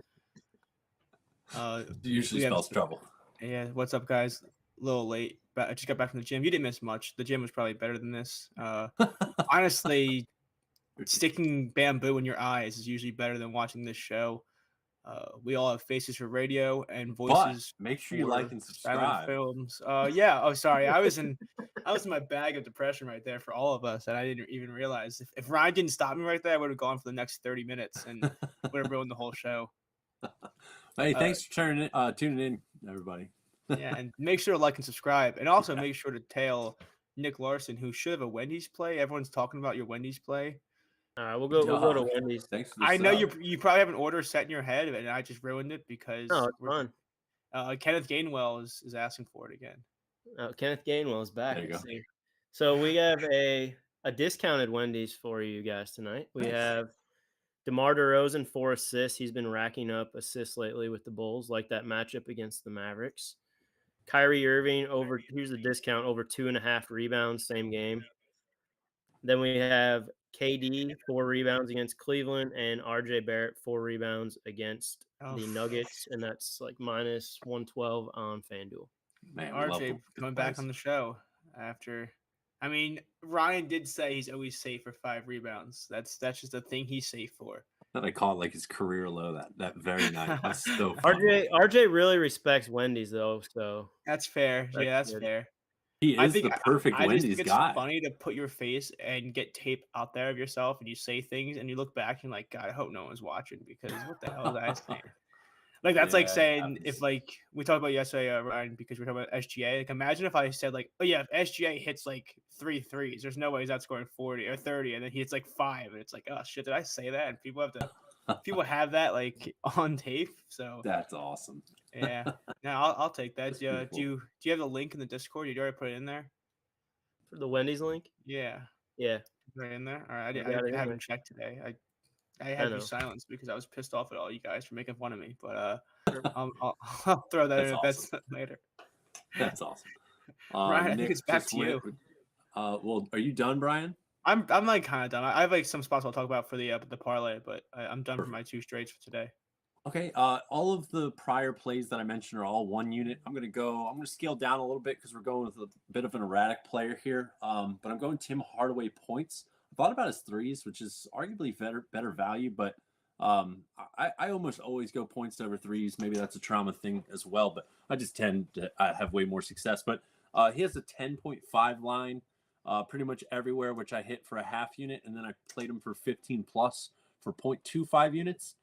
Speaker 2: It usually spells trouble.
Speaker 1: Yeah, what's up, guys? A little late, but I just got back from the gym. You didn't miss much. The gym was probably better than this. Honestly, sticking bamboo in your eyes is usually better than watching this show. We all have faces for radio and voices.
Speaker 2: But make sure you like and subscribe.
Speaker 1: Films. Yeah. Oh, sorry. I was in my bag of depression right there for all of us, and I didn't even realize. If Ryan didn't stop me right there, I would have gone for the next 30 minutes and would have ruined the whole show.
Speaker 2: Hey, thanks for tuning in, everybody.
Speaker 1: Yeah, and make sure to like and subscribe, and also make sure to tail Nick Larson, who should have a Wendy's play. Everyone's talking about your Wendy's play.
Speaker 3: All right, we'll go to Wendy's.
Speaker 2: Thanks for the
Speaker 1: I know
Speaker 2: sub.
Speaker 1: you probably have an order set in your head, and I just ruined it because
Speaker 3: No, it's fun.
Speaker 1: Kenneth Gainwell is asking for it again.
Speaker 3: Kenneth Gainwell is back.
Speaker 2: There you go.
Speaker 3: So we have a discounted Wendy's for you guys tonight. We have DeMar DeRozan 4 assists. He's been racking up assists lately with the Bulls, like that matchup against the Mavericks. Kyrie Irving here's the discount, over 2.5 rebounds, same game. Then we have KD 4 rebounds against Cleveland, and RJ Barrett 4 rebounds against the Nuggets, and that's like minus 112 on FanDuel.
Speaker 2: Man,
Speaker 1: RJ coming back on the show after. I mean, Ryan did say he's always safe for 5 rebounds. That's just a thing he's safe for.
Speaker 2: Then I call it like his career low that very night. That's so funny.
Speaker 3: RJ really respects Wendy's though, so
Speaker 1: that's fair. That's fair.
Speaker 2: He is the perfect Wendy's guy.
Speaker 1: It's funny to put your face and get tape out there of yourself, and you say things, and you look back and you're like, God, I hope no one's watching because what the hell is I saying? Like that's like saying if like we talked about yesterday, Ryan, because we're talking about SGA. Like imagine if I said like, oh yeah, if SGA hits like 3 threes, there's no way he's not scoring 40 or 30, and then he hits like 5, and it's like, oh shit, did I say that? And people have that like on tape. So
Speaker 2: that's awesome.
Speaker 1: Yeah, no, I'll take that. Do you have the link in the Discord? Did you already put it in there?
Speaker 3: For the Wendy's link?
Speaker 1: Yeah. Right in there. All right, I haven't checked today. I had you silenced because I was pissed off at all you guys for making fun of me. But I'll throw that in a bet later.
Speaker 2: That's awesome.
Speaker 1: Ryan, I think it's back to you.
Speaker 2: Well, are you done, Brian?
Speaker 1: I'm like kind of done. I have like some spots I'll talk about for the parlay, but I'm done for my 2 straights for today.
Speaker 2: Okay, all of the prior plays that I mentioned are all 1 unit. I'm gonna scale down a little bit because we're going with a bit of an erratic player here. But I'm going Tim Hardaway points. I thought about his threes, which is arguably better value, but I almost always go points over threes. Maybe that's a trauma thing as well, but I just tend to have way more success. But he has a 10.5 line pretty much everywhere, which I hit for a half unit, and then I played him for 15 plus for 0.25 units.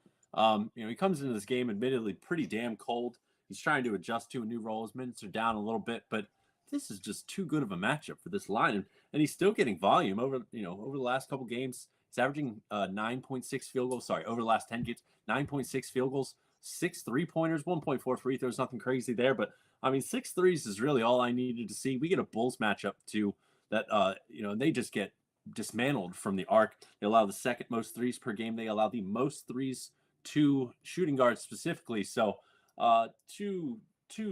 Speaker 2: He comes into this game admittedly pretty damn cold. He's trying to adjust to a new role. His minutes are down a little bit, but this is just too good of a matchup for this line. And he's still getting volume over the last couple games. He's averaging 9.6 field goals. Sorry, over the last 10 games, 9.6 field goals, 6 3-pointers, 1.4 free throws. Nothing crazy there, but I mean, 6 threes is really all I needed to see. We get a Bulls matchup too that they just get dismantled from the arc. They allow the second most threes per game. They allow the most threes to shooting guards specifically. So too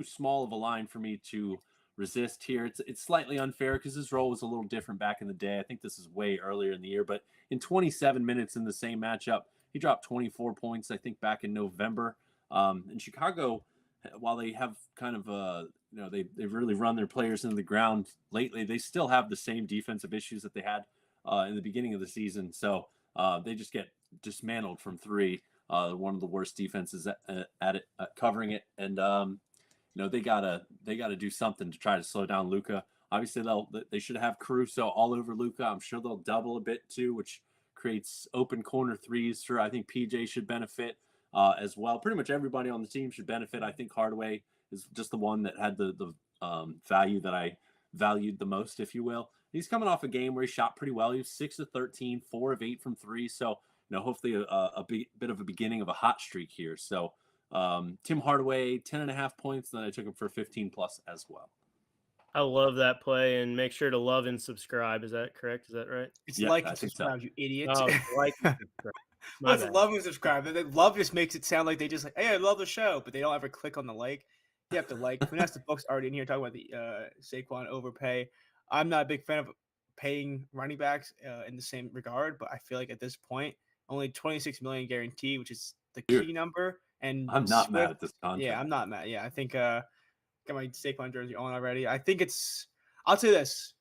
Speaker 2: small of a line for me to resist here. It's slightly unfair because his role was a little different back in the day. I think this is way earlier in the year, but in 27 minutes in the same matchup, he dropped 24 points, I think, back in November. In Chicago, while they have kind of they've really run their players into the ground lately, they still have the same defensive issues that they had in the beginning of the season. So they just get dismantled from three. One of the worst defenses at covering it, and they gotta do something to try to slow down Luka. Obviously, they should have Caruso all over Luka. I'm sure they'll double a bit too, which creates open corner threes. For I think PJ should benefit as well. Pretty much everybody on the team should benefit. I think Hardaway is just the one that had the value that I valued the most, if you will. He's coming off a game where he shot pretty well. He was 6 of 13, 4 of 8 from three. So hopefully a bit of a beginning of a hot streak here. So Tim Hardaway, 10.5 points. Then I took him for 15 plus as well.
Speaker 3: I love that play, and make sure to love and subscribe. Is that correct? Is that right?
Speaker 1: It's like and subscribe, you idiot.
Speaker 3: Oh, like and subscribe.
Speaker 1: Let's love and subscribe. Love just makes it sound like they just like, hey, I love the show, but they don't ever click on the like. You have to like. Vanessa Book's already in here talking about the Saquon overpay. I'm not a big fan of paying running backs in the same regard, but I feel like at this point, only 26 million guaranteed, which is the key number. And
Speaker 2: I'm not mad at this contract.
Speaker 1: Yeah, I'm not mad. Yeah, I think got my Saquon jersey on already. I think I'll say this.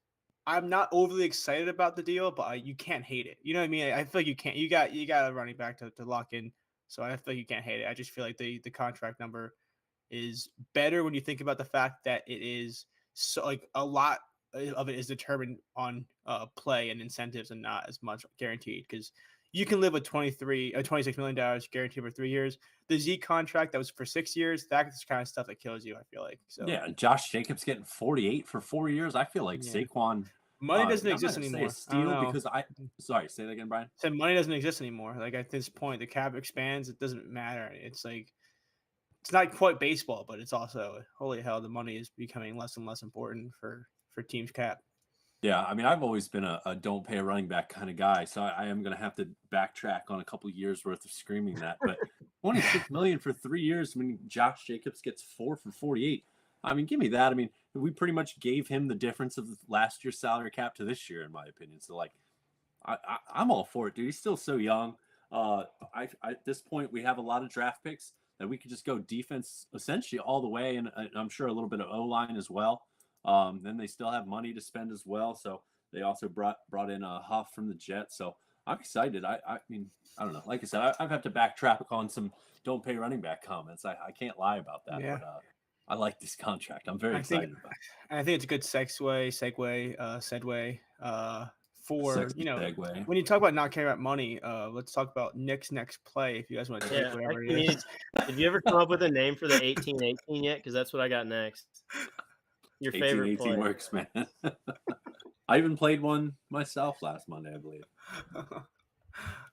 Speaker 1: I'm not overly excited about the deal, but you can't hate it. You know what I mean? I feel like you can't. You got a running back to lock in, so I feel like you can't hate it. I just feel like the contract number is better when you think about the fact that it is so like a lot of it is determined on play and incentives and not as much guaranteed, because you can live with $26 million guaranteed for 3 years. The Z contract that was for 6 years, that's the kind of stuff that kills you, I feel like. So
Speaker 2: yeah, Josh Jacobs getting 48 for 4 years. I feel like Saquon
Speaker 1: money doesn't exist anymore.
Speaker 2: Sorry, say that again, Brian.
Speaker 1: Said money doesn't exist anymore. Like at this point, the cap expands. It doesn't matter. It's like it's not quite baseball, but it's also holy hell. The money is becoming less and less important for teams' cap.
Speaker 2: Yeah, I mean, I've always been a don't pay a running back kind of guy, so I am going to have to backtrack on a couple years worth of screaming that. But 26 million for 3 years. I mean, Josh Jacobs gets 4 for 48. I mean, give me that. I mean, we pretty much gave him the difference of last year's salary cap to this year, in my opinion. So, like, I'm all for it, dude. He's still so young. At this point, we have a lot of draft picks that we could just go defense essentially all the way, and I'm sure a little bit of O-line as well. Then they still have money to spend as well. So they also brought in a Huff from the Jets. So I'm excited. I mean, I don't know. Like I said, I've had to backtrack on some don't pay running back comments. I can't lie about that. Yeah. But I like this contract. I'm very excited about it.
Speaker 1: And I think it's a good segue for
Speaker 2: segue.
Speaker 1: When you talk about not caring about money, let's talk about Nick's next play. If you guys want to take whatever it is.
Speaker 3: Did you ever come up with a name for the 1818 yet? Because that's what I got next. Your favorite play
Speaker 2: works, man. I even played one myself last Monday, I believe.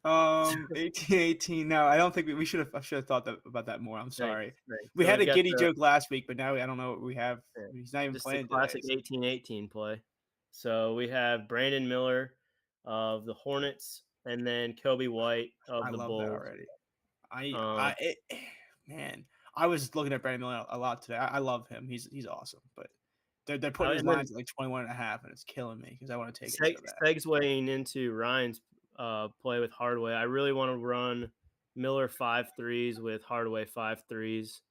Speaker 1: 1818. No, I don't think I should have thought about that more. I'm sorry. Right. We had a giddy joke last week, but now I don't know what we have. He's not even
Speaker 3: just
Speaker 1: playing.
Speaker 3: The classic 1818 play. So we have Brandon Miller of the Hornets, and then Kobe White of the Bulls.
Speaker 1: That already. Man, I was looking at Brandon Miller a lot today. I love him. He's awesome, but they're putting his lines at like 21.5, and it's killing me because I want to take it.
Speaker 3: Segueing into Ryan's play with Hardaway, I really want to run Miller 5 threes with Hardaway 5 threes.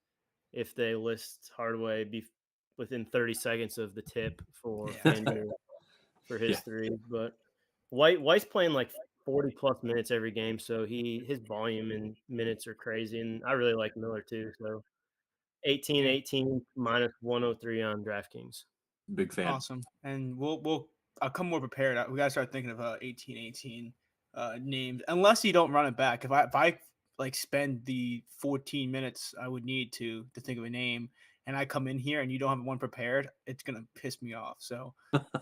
Speaker 3: If they list Hardaway within 30 seconds of the tip for
Speaker 1: Yeah.
Speaker 3: FanDuel for his
Speaker 2: Yeah.
Speaker 3: threes, but White's playing like 40 plus minutes every game, so his volume and minutes are crazy, and I really like Miller too. So 18,
Speaker 1: Yeah.
Speaker 3: 18 minus 103 on DraftKings.
Speaker 2: Big fan.
Speaker 1: Awesome. And I'll come more prepared. We gotta start thinking of 18 names, unless you don't run it back. If I like spend the 14 minutes I would need to think of a name, and I come in here and you don't have one prepared, it's gonna piss me off. So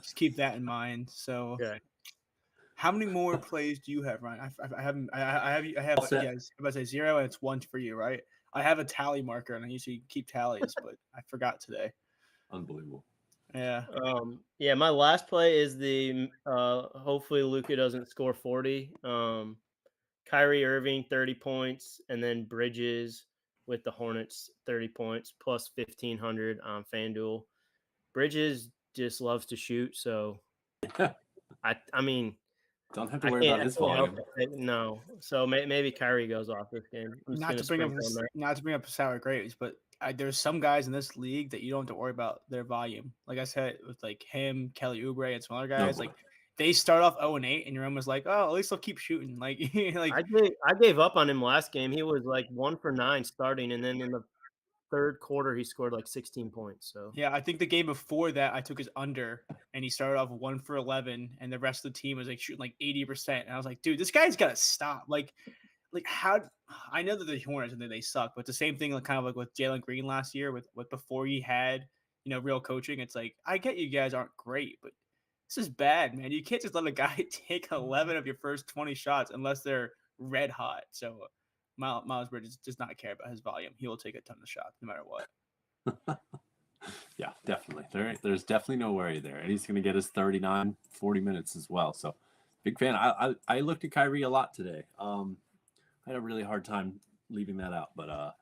Speaker 1: just keep that in mind. So
Speaker 3: Okay.
Speaker 1: how many more plays do you have, Ryan? I haven't. I have.
Speaker 2: All set.
Speaker 1: Yeah, I was about to say 0, and it's 1 for you, right? I have a tally marker, and I usually keep tallies, but I forgot today.
Speaker 2: Unbelievable.
Speaker 1: Yeah.
Speaker 3: Yeah, my last play is the hopefully Luka doesn't score 40. Kyrie Irving 30 points, and then Bridges with the Hornets 30 points plus 1,500 on FanDuel. Bridges just loves to shoot, so I mean
Speaker 2: Don't have to worry about his
Speaker 3: can't help
Speaker 2: volume.
Speaker 3: it. No, so maybe Kyrie goes off this game. I'm just
Speaker 1: Not
Speaker 3: gonna
Speaker 1: to bring up
Speaker 3: sprinkle on that.
Speaker 1: not to bring up sour grapes, but there's some guys in this league that you don't have to worry about their volume. Like I said, with like him, Kelly Oubre, and some other
Speaker 2: No,
Speaker 1: guys,
Speaker 2: boy.
Speaker 1: like they start off 0-8, and you're almost like, oh, at least they'll keep shooting. Like, like
Speaker 3: I gave up on him last game. He was like 1 for 9 starting, and then in the third quarter he scored like 16 points. So
Speaker 1: yeah, I think the game before that I took his under, and he started off 1 for 11, and the rest of the team was like shooting like 80%, and I was like, dude, this guy's got to stop. Like how I know that the Hornets and they suck, but the same thing like kind of like with Jalen Green last year with before he had real coaching. It's like I get you guys aren't great, but this is bad, man. You can't just let a guy take 11 of your first 20 shots unless they're red hot. So Miles Bridges does not care about his volume. He will take a ton of shots no matter what.
Speaker 2: Yeah, definitely. There's definitely no worry there. And he's going to get his 39, 40 minutes as well. So big fan. I looked at Kyrie a lot today. I had a really hard time leaving that out, but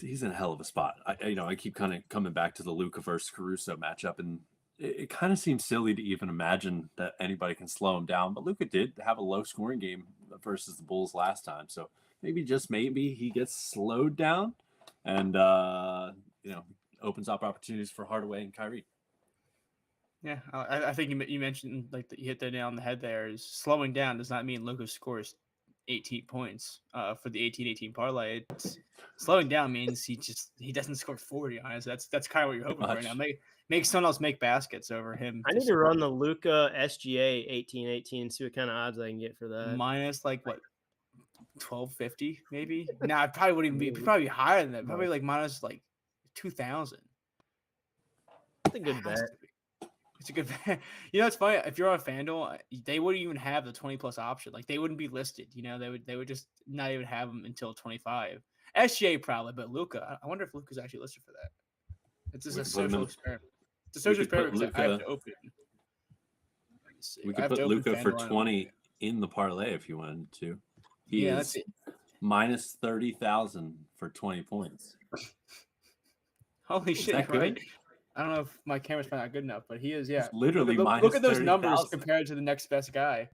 Speaker 2: he's in a hell of a spot. I keep kind of coming back to the Luka versus Caruso matchup, and it kind of seems silly to even imagine that anybody can slow him down. But Luka did have a low scoring game versus the Bulls last time, so maybe just maybe he gets slowed down, and opens up opportunities for Hardaway and Kyrie.
Speaker 1: Yeah, I think you mentioned like you hit the nail on the head. There is slowing down does not mean Luka scores 18 points for the 18-18 parlay. It's slowing down means he doesn't score 40 on it. That's kind of what you're hoping for right now. Make someone else make baskets over him.
Speaker 3: I need to run the Luka SGA 18-18, see what kind of odds I can get for that.
Speaker 1: Minus like what 1250 maybe. Nah, it probably wouldn't be probably higher than that. Probably like minus like 2,000.
Speaker 3: That's a good bet.
Speaker 1: It's a good bet. It's funny. If you're on FanDuel, they wouldn't even have the 20 plus option. Like they wouldn't be listed. They would just not even have them until 25. SGA probably, but Luka, I wonder if Luka's actually listed for that. It's just a social experiment. It's a social experiment because I have to open.
Speaker 2: We could put Luka for 20 in the parlay if you wanted to. He is minus 30,000 for 20 points.
Speaker 1: Holy shit! Right? I don't know if my camera's not good enough, but he is. Yeah,
Speaker 2: it's literally
Speaker 1: look at those
Speaker 2: 30,
Speaker 1: numbers
Speaker 2: 000.
Speaker 1: compared to the next best guy.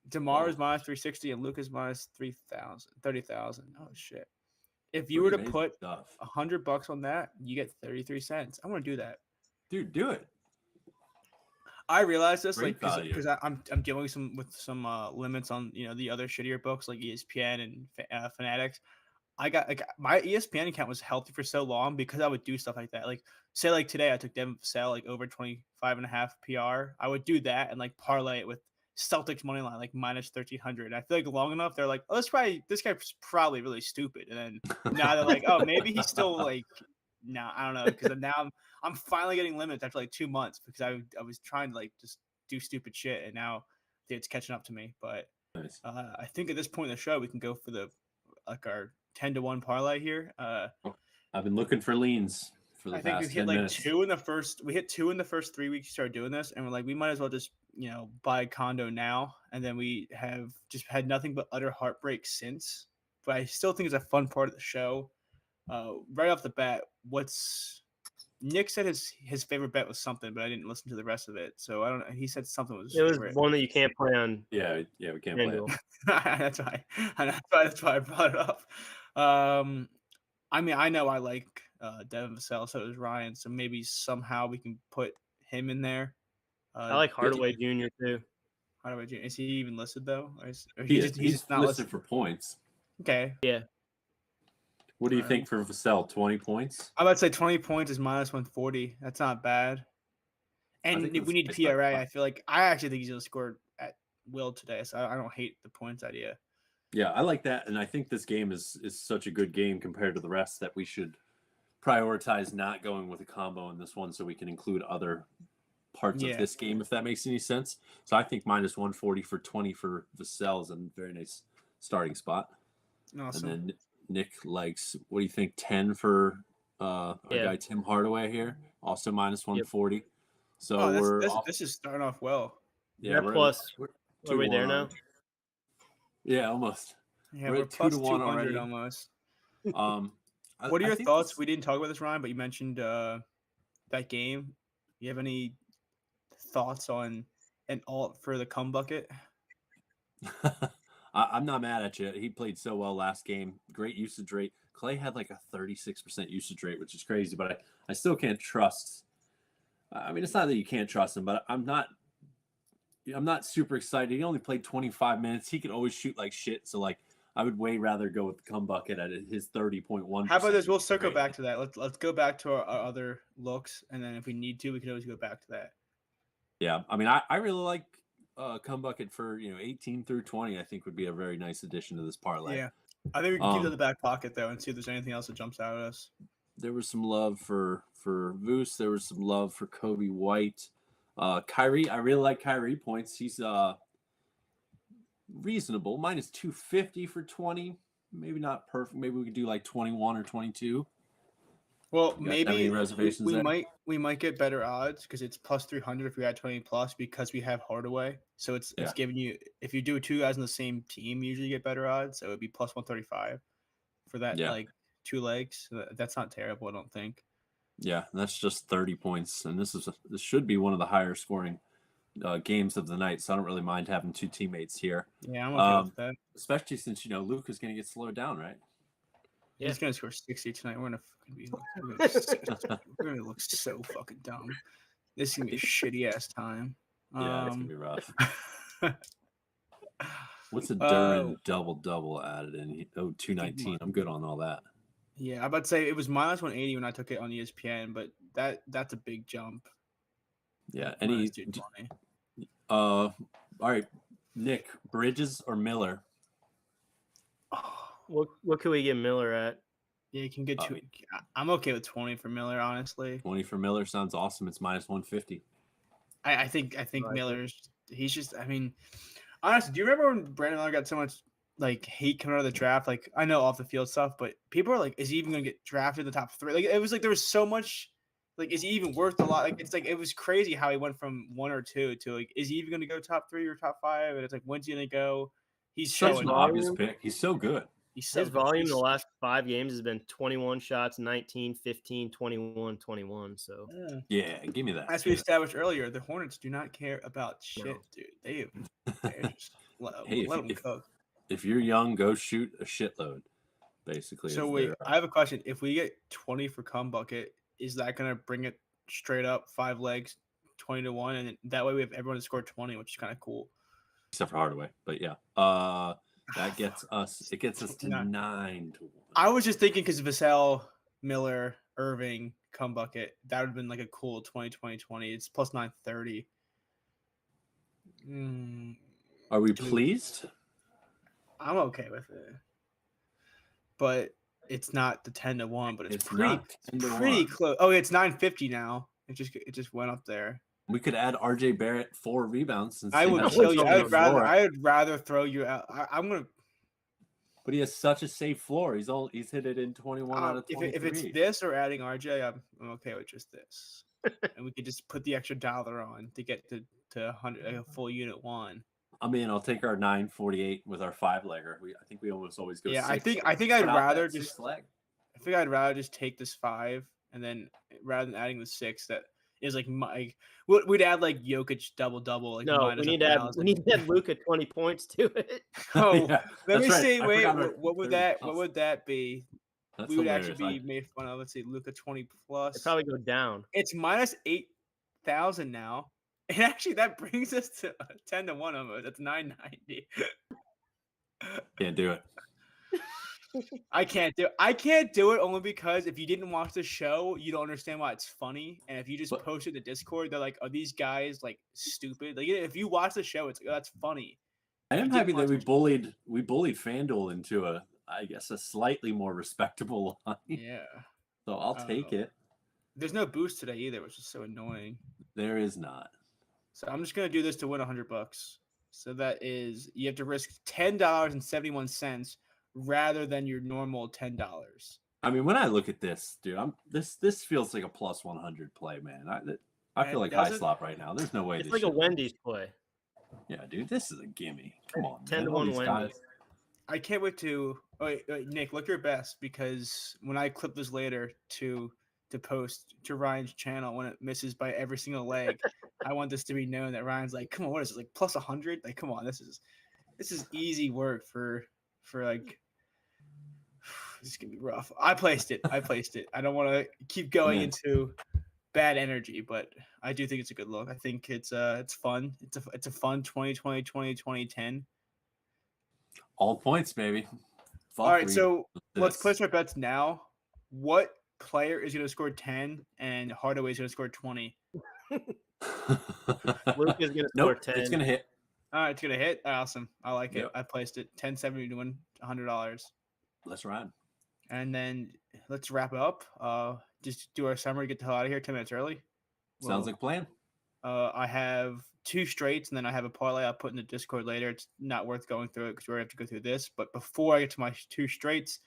Speaker 1: DeMar is minus 360 and Luka's minus 30,000. Oh shit! If you were to put $100 on that, you get 33 cents. I want to do that,
Speaker 2: dude. Do it.
Speaker 1: I realized this because I'm dealing with some limits on the other shittier books like ESPN and Fanatics. I got like my ESPN account was healthy for so long because I would do stuff like that. Like say like today I took Devin Vassell like over 25.5 PR. I would do that and like parlay it with Celtics money line like minus 1,300. I feel like long enough they're like, oh, this guy's probably really stupid. And then now they're like, oh, maybe he's still like, no, I don't know, because now I'm finally getting limits after like 2 months because I was trying to like just do stupid shit and now it's catching up to me. But
Speaker 2: nice.
Speaker 1: I think at this point in the show we can go for our 10-1 parlay here.
Speaker 2: I've been looking for leans for the past 10 minutes.
Speaker 1: We hit 2 in the first 3 weeks we started doing this, and we're like, we might as well just buy a condo now. And then we have just had nothing but utter heartbreak since. But I still think it's a fun part of the show. Right off the bat, what's Nick said his favorite bet was something, but I didn't listen to the rest of it. So I don't know. He said something was his
Speaker 3: It was
Speaker 1: favorite.
Speaker 3: one that you can't play on.
Speaker 2: Yeah, we can't play it.
Speaker 3: FanDuel.
Speaker 1: that's why I brought it up. I mean, I know I like Devin Vassell, so does Ryan. So maybe somehow we can put him in there.
Speaker 3: I like Hardaway Jr. too.
Speaker 1: Hardaway Jr. Is he even listed though? Or
Speaker 2: He's
Speaker 1: just not
Speaker 2: listed for points.
Speaker 1: Okay.
Speaker 3: Yeah.
Speaker 2: What do you think for Vassell? 20 points?
Speaker 1: I'm about to say 20 points is minus 140. That's not bad. And if we need PRA, I feel like I actually think he's going to score at will today. So I don't hate the points idea.
Speaker 2: Yeah, I like that. And I think this game is such a good game compared to the rest that we should prioritize not going with a combo in this one so we can include other parts of this game, if that makes any sense. So I think minus 140 for 20 for Vassell is a very nice starting spot.
Speaker 1: Awesome.
Speaker 2: And then Nick likes, what do you think, 10 for our guy Tim Hardaway here? Also minus 140. Yep. So
Speaker 1: this is starting off well.
Speaker 3: Yeah, plus are we there now?
Speaker 2: Yeah, almost.
Speaker 1: Yeah, we're plus 200 already. Almost. What are your thoughts? We didn't talk about this, Ryan, but you mentioned that game. You have any thoughts on an alt for the cum bucket?
Speaker 2: I'm not mad at you. He played so well last game. Great usage rate. Clay had like a 36% usage rate, which is crazy, but I still can't trust. I mean, it's not that you can't trust him, but I'm not super excited. He only played 25 minutes. He could always shoot like shit. So like, I would way rather go with the cum bucket at his 30.1.
Speaker 1: How about this? We'll circle back to that. Let's go back to our other looks, and then if we need to, we can always go back to that.
Speaker 2: Yeah, I mean, I really like cum bucket for 18 through 20. I think would be a very nice addition to this parlay.
Speaker 1: Yeah, I think we can keep it in the back pocket though, and see if there's anything else that jumps out at us.
Speaker 2: There was some love for Voos. There was some love for Kobe White. Kyrie, I really like Kyrie points. He's reasonable. Minus 250 for 20. Maybe not perfect. Maybe we could do like 21 or 22.
Speaker 1: Well, maybe we might get better odds because it's plus 300 if we had 20 plus because we have Hardaway. So it's giving you, if you do two guys on the same team, you usually get better odds. So it would be plus 135 for that like two legs. That's not terrible, I don't think.
Speaker 2: Yeah, that's just 30 points, and this should be one of the higher scoring games of the night. So I don't really mind having two teammates here.
Speaker 1: Yeah, I'm okay with that.
Speaker 2: Especially since Luke is going to get slowed down, right?
Speaker 1: Yeah. He's gonna score 60 tonight. We're gonna look so fucking dumb. This is gonna be a shitty ass time.
Speaker 2: Yeah, it's gonna be rough. What's a Duran double added in? 219. I'm good on all that.
Speaker 1: Yeah, I'm about to say it was minus 180 when I took it on ESPN, but that's a big jump.
Speaker 2: Yeah, all right, Nick, Bridges or Miller?
Speaker 3: What could we get Miller at?
Speaker 1: Yeah, you can get two. I'm okay with 20 for Miller, honestly.
Speaker 2: 20 for Miller sounds awesome. It's minus 150.
Speaker 1: I think Miller's. He's just. I mean, honestly, do you remember when Brandon Miller got so much like hate coming out of the draft? Like, I know off the field stuff, but people are like, "Is he even gonna get drafted in the top 3?" Like, it was like there was so much. Like, is he even worth a lot? Like, it's like it was crazy how he went from 1 or 2 to like, is he even gonna go top 3 or top 5? And it's like, when's he gonna go? He's
Speaker 2: such an obvious pick. He's so good.
Speaker 3: His volume in the last 5 games has been 21 shots, 19, 15, 21, 21. So
Speaker 2: yeah, give me that.
Speaker 1: As we established earlier, the Hornets do not care about shit, dude. They're just let them cook.
Speaker 2: If you're young, go shoot a shitload. Basically.
Speaker 1: So wait, I have a question. If we get 20 for cum bucket, is that gonna bring it straight up 5 legs, 20-1, and that way we have everyone to score 20, which is kind of cool.
Speaker 2: Except for Hardaway, but yeah. That gets us. It gets us to 9-1.
Speaker 1: I was just thinking because Vassell, Miller, Irving, cum bucket, that would have been like a cool 20. It's plus 930.
Speaker 2: Are we pleased?
Speaker 1: I'm okay with it, but it's not the 10-1, but it's pretty close. Oh, it's 950 now. It just went up there.
Speaker 2: We could add RJ Barrett 4 rebounds.
Speaker 1: I would kill you. I would rather throw you out. I'm gonna.
Speaker 2: But he has such a safe floor. He's hit it in 21 out of 23.
Speaker 1: If it's this or adding RJ, I'm okay with just this. And we could just put the extra dollar on to get to 100 a full unit 1.
Speaker 2: I mean, I'll take our 948 with our 5-legger. I think we almost always go.
Speaker 1: Yeah, I think I'd rather just. I think I'd rather just take this 5 and then rather than adding the 6, that is like we'd add like Jokic double like
Speaker 3: No,
Speaker 1: minus
Speaker 3: we need to add
Speaker 1: 1,000.
Speaker 3: Luka 20 points to it.
Speaker 1: Oh,
Speaker 2: Yeah,
Speaker 1: let me
Speaker 2: that's right.
Speaker 1: see.
Speaker 2: I
Speaker 1: Wait,
Speaker 2: forgot our
Speaker 1: what would
Speaker 2: 30
Speaker 1: that?
Speaker 2: plus.
Speaker 1: What would that be?
Speaker 2: That's
Speaker 1: We would actually
Speaker 2: hilarious.
Speaker 1: be made fun of. Let's see, Luka 20
Speaker 3: It
Speaker 1: plus.
Speaker 3: probably go down.
Speaker 1: It's minus 8,000 now, and actually that brings us to 10-1 almost. That's 990.
Speaker 2: Can't do it.
Speaker 1: I can't do it only because if you didn't watch the show, you don't understand why it's funny. And if you just
Speaker 2: But-
Speaker 1: post it in the Discord, they're like, "Are these guys like stupid?" Like if you watch the show, it's that's funny.
Speaker 2: I
Speaker 1: If
Speaker 2: am
Speaker 1: you didn't
Speaker 2: happy that
Speaker 1: watch
Speaker 2: we
Speaker 1: the show-
Speaker 2: bullied FanDuel into a slightly more respectable line.
Speaker 1: Yeah.
Speaker 2: So I'll take it.
Speaker 1: There's no boost today either, which is so annoying.
Speaker 2: There is not.
Speaker 1: So I'm just gonna do this to win $100. So that is you have to risk $10.71 rather than your normal $10.
Speaker 2: I mean, when I look at this, dude, this feels like a plus 100 play, man. I feel like high slot right now. There's no way
Speaker 3: It's
Speaker 2: this
Speaker 3: like a
Speaker 2: shit-
Speaker 3: Wendy's play.
Speaker 2: Yeah, dude, this is a gimme. Come on,
Speaker 3: 10
Speaker 2: man.
Speaker 3: to
Speaker 2: All
Speaker 3: 1
Speaker 2: these
Speaker 3: Wendy's.
Speaker 2: guys-
Speaker 1: I can't wait to. Oh, wait, Nick, look your best because when I clip this later to post to Ryan's channel when it misses by every single leg, I want this to be known that Ryan's like, come on, what is it like plus 100? Like, come on, this is easy work for like. This is gonna be rough. I placed it. I don't want to keep going
Speaker 2: Man.
Speaker 1: into bad energy, but I do think it's a good look. I think it's fun. It's a fun 2020 2010.
Speaker 2: All points, baby. Fuck,
Speaker 1: All right,
Speaker 2: we-
Speaker 1: so let's
Speaker 2: this.
Speaker 1: place our bets now. What player is going to score 10 and Hardaway is going to score 20?
Speaker 3: Luke is going to score
Speaker 2: Nope,
Speaker 3: 10.
Speaker 2: it's gonna hit.
Speaker 1: All right, it's going to hit. Awesome. I like it.
Speaker 2: Yep.
Speaker 1: I placed it 10-70 to win $100.
Speaker 2: Let's ride.
Speaker 1: And then let's wrap it up. Just do our summary, get the hell out of here 10 minutes early.
Speaker 2: Sounds like a plan.
Speaker 1: I have 2 straights, and then I have a parlay I'll put in the Discord later. It's not worth going through it because we're going to have to go through this. But before I get to my 2 straights,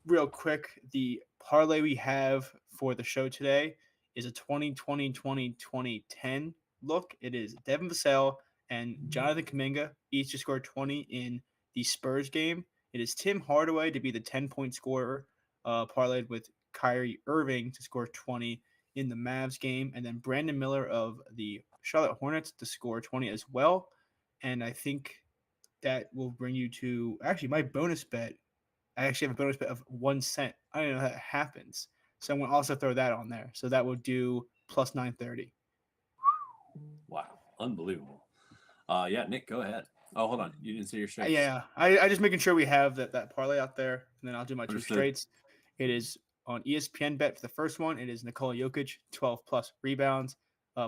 Speaker 1: real quick, the parlay we have for the show today is a 2020-2010 look. It is Devin Vassell and Jonathan Kuminga each to score 20 in the Spurs game. It is Tim Hardaway to be the 10-point scorer, parlayed with Kyrie Irving to score 20 in the Mavs game, and then Brandon Miller of the Charlotte Hornets to score 20 as well. And I think that will bring you to actually my bonus bet. I actually have a bonus bet of 1 cent. I don't know how that happens. So I'm going to also throw that on there. So that will do plus 930.
Speaker 2: Wow, unbelievable. Yeah, Nick, go ahead. Oh, hold on, you didn't say your straight.
Speaker 1: Yeah, I just making sure we have that parlay out there, and then I'll do my 2
Speaker 2: Understood.
Speaker 1: straights. It is on ESPN bet for the first one. It is Nikola Jokic, 12 plus rebounds,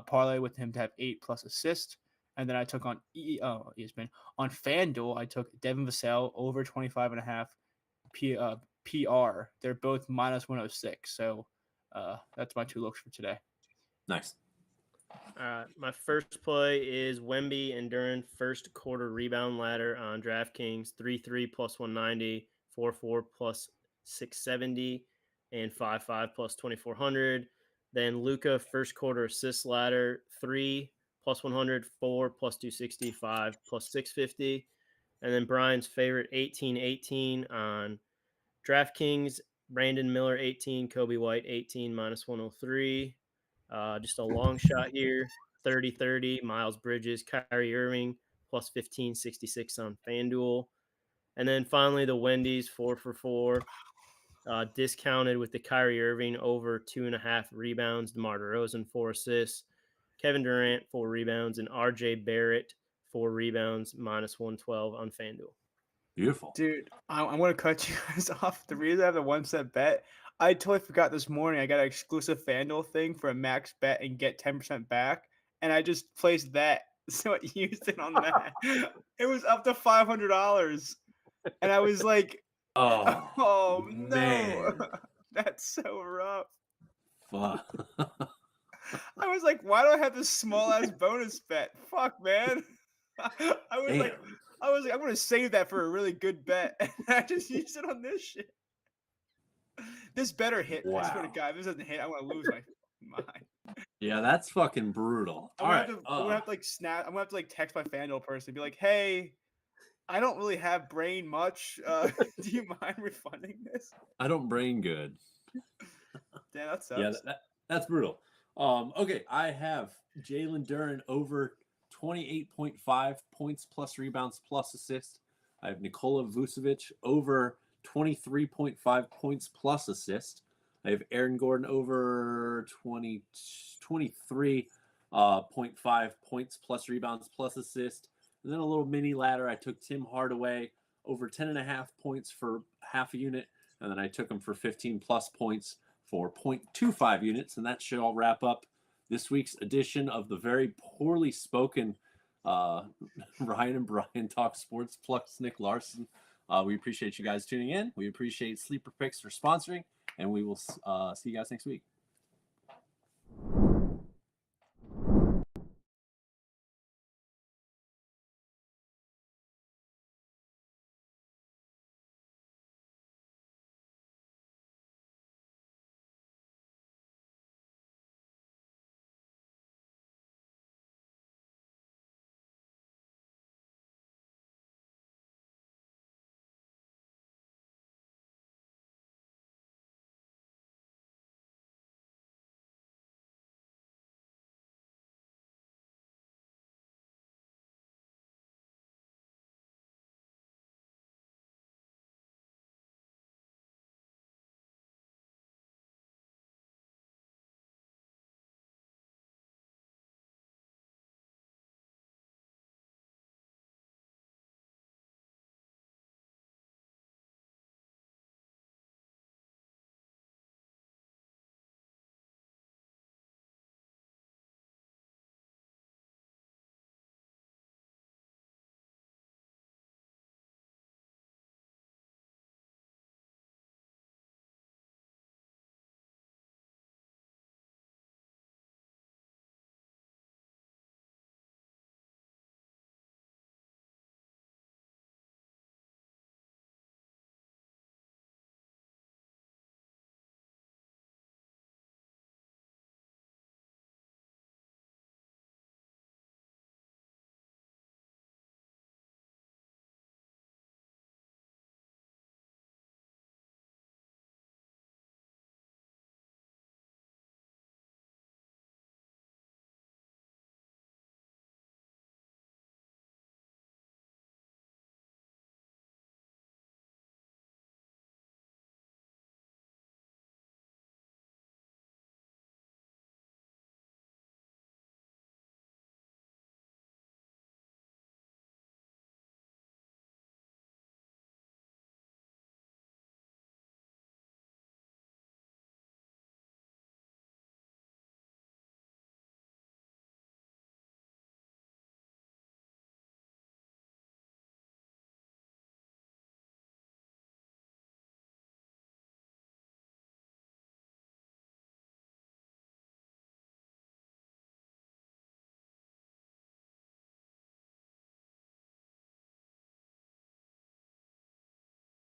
Speaker 1: parlay with him to have 8 plus assists. And then I took on ESPN on FanDuel. I took Devin Vassell over 25.5 PR. They're both minus 106. So that's my 2 looks for today.
Speaker 2: Nice.
Speaker 3: My first play is Wemby and Duran first quarter rebound ladder on DraftKings 3-3 plus 190, 4-4 plus 670, and 5-5 plus 2400. Then Luka first quarter assist ladder 3 plus 100, 4 plus 260, 5 plus 650. And then Brian's favorite 18-18 on DraftKings, Brandon Miller 18, Kobe White 18 minus 103. Just a long shot here, 30-30, Miles Bridges, Kyrie Irving, plus 1566 on FanDuel. And then finally the Wendy's 4 for 4, discounted with the Kyrie Irving over 2.5 rebounds, DeMar DeRozan 4 assists, Kevin Durant 4 rebounds, and RJ Barrett 4 rebounds, minus 112 on FanDuel.
Speaker 1: Oh,
Speaker 2: Beautiful.
Speaker 1: Dude, I'm going to cut you guys off. The reason I have the 1 cent bet, I totally forgot this morning. I got an exclusive FanDuel thing for a max bet and get 10% back. And I just placed that. So I used it on that. It was up to $500. And I was like, oh no.
Speaker 2: man.
Speaker 1: That's so rough.
Speaker 2: Fuck.
Speaker 1: I was like, why do I have this small ass bonus bet? Fuck, man. I was like, I'm gonna save that for a really good bet. And I just used it on this shit. This better hit. I swear to
Speaker 2: Wow.
Speaker 1: God, if this doesn't hit, I'm gonna lose my mind.
Speaker 2: Yeah, that's fucking brutal.
Speaker 1: I'm
Speaker 2: All
Speaker 1: gonna
Speaker 2: right.
Speaker 1: have to, I'm gonna have to like snap. I'm gonna have to like text my FanDuel person and be like, hey, I don't really have brain much. Do you mind refunding this?
Speaker 2: I don't brain good.
Speaker 1: Damn, that sucks.
Speaker 2: Yeah, that's brutal. Okay, I have Jalen Duren over 28.5 points plus rebounds plus assists. I have Nikola Vucevic over 23.5 points plus assist. I have Aaron Gordon over 23.5 points plus rebounds plus assist. And then a little mini ladder. I took Tim Hardaway over 10.5 points for half a unit. And then I took him for 15 plus points for 0.25 units. And that should all wrap up this week's edition of the very poorly spoken Ryan and Brian Talk Sports plus Nick Larson. We appreciate you guys tuning in. We appreciate Sleeper Picks for sponsoring. And we will see you guys next week.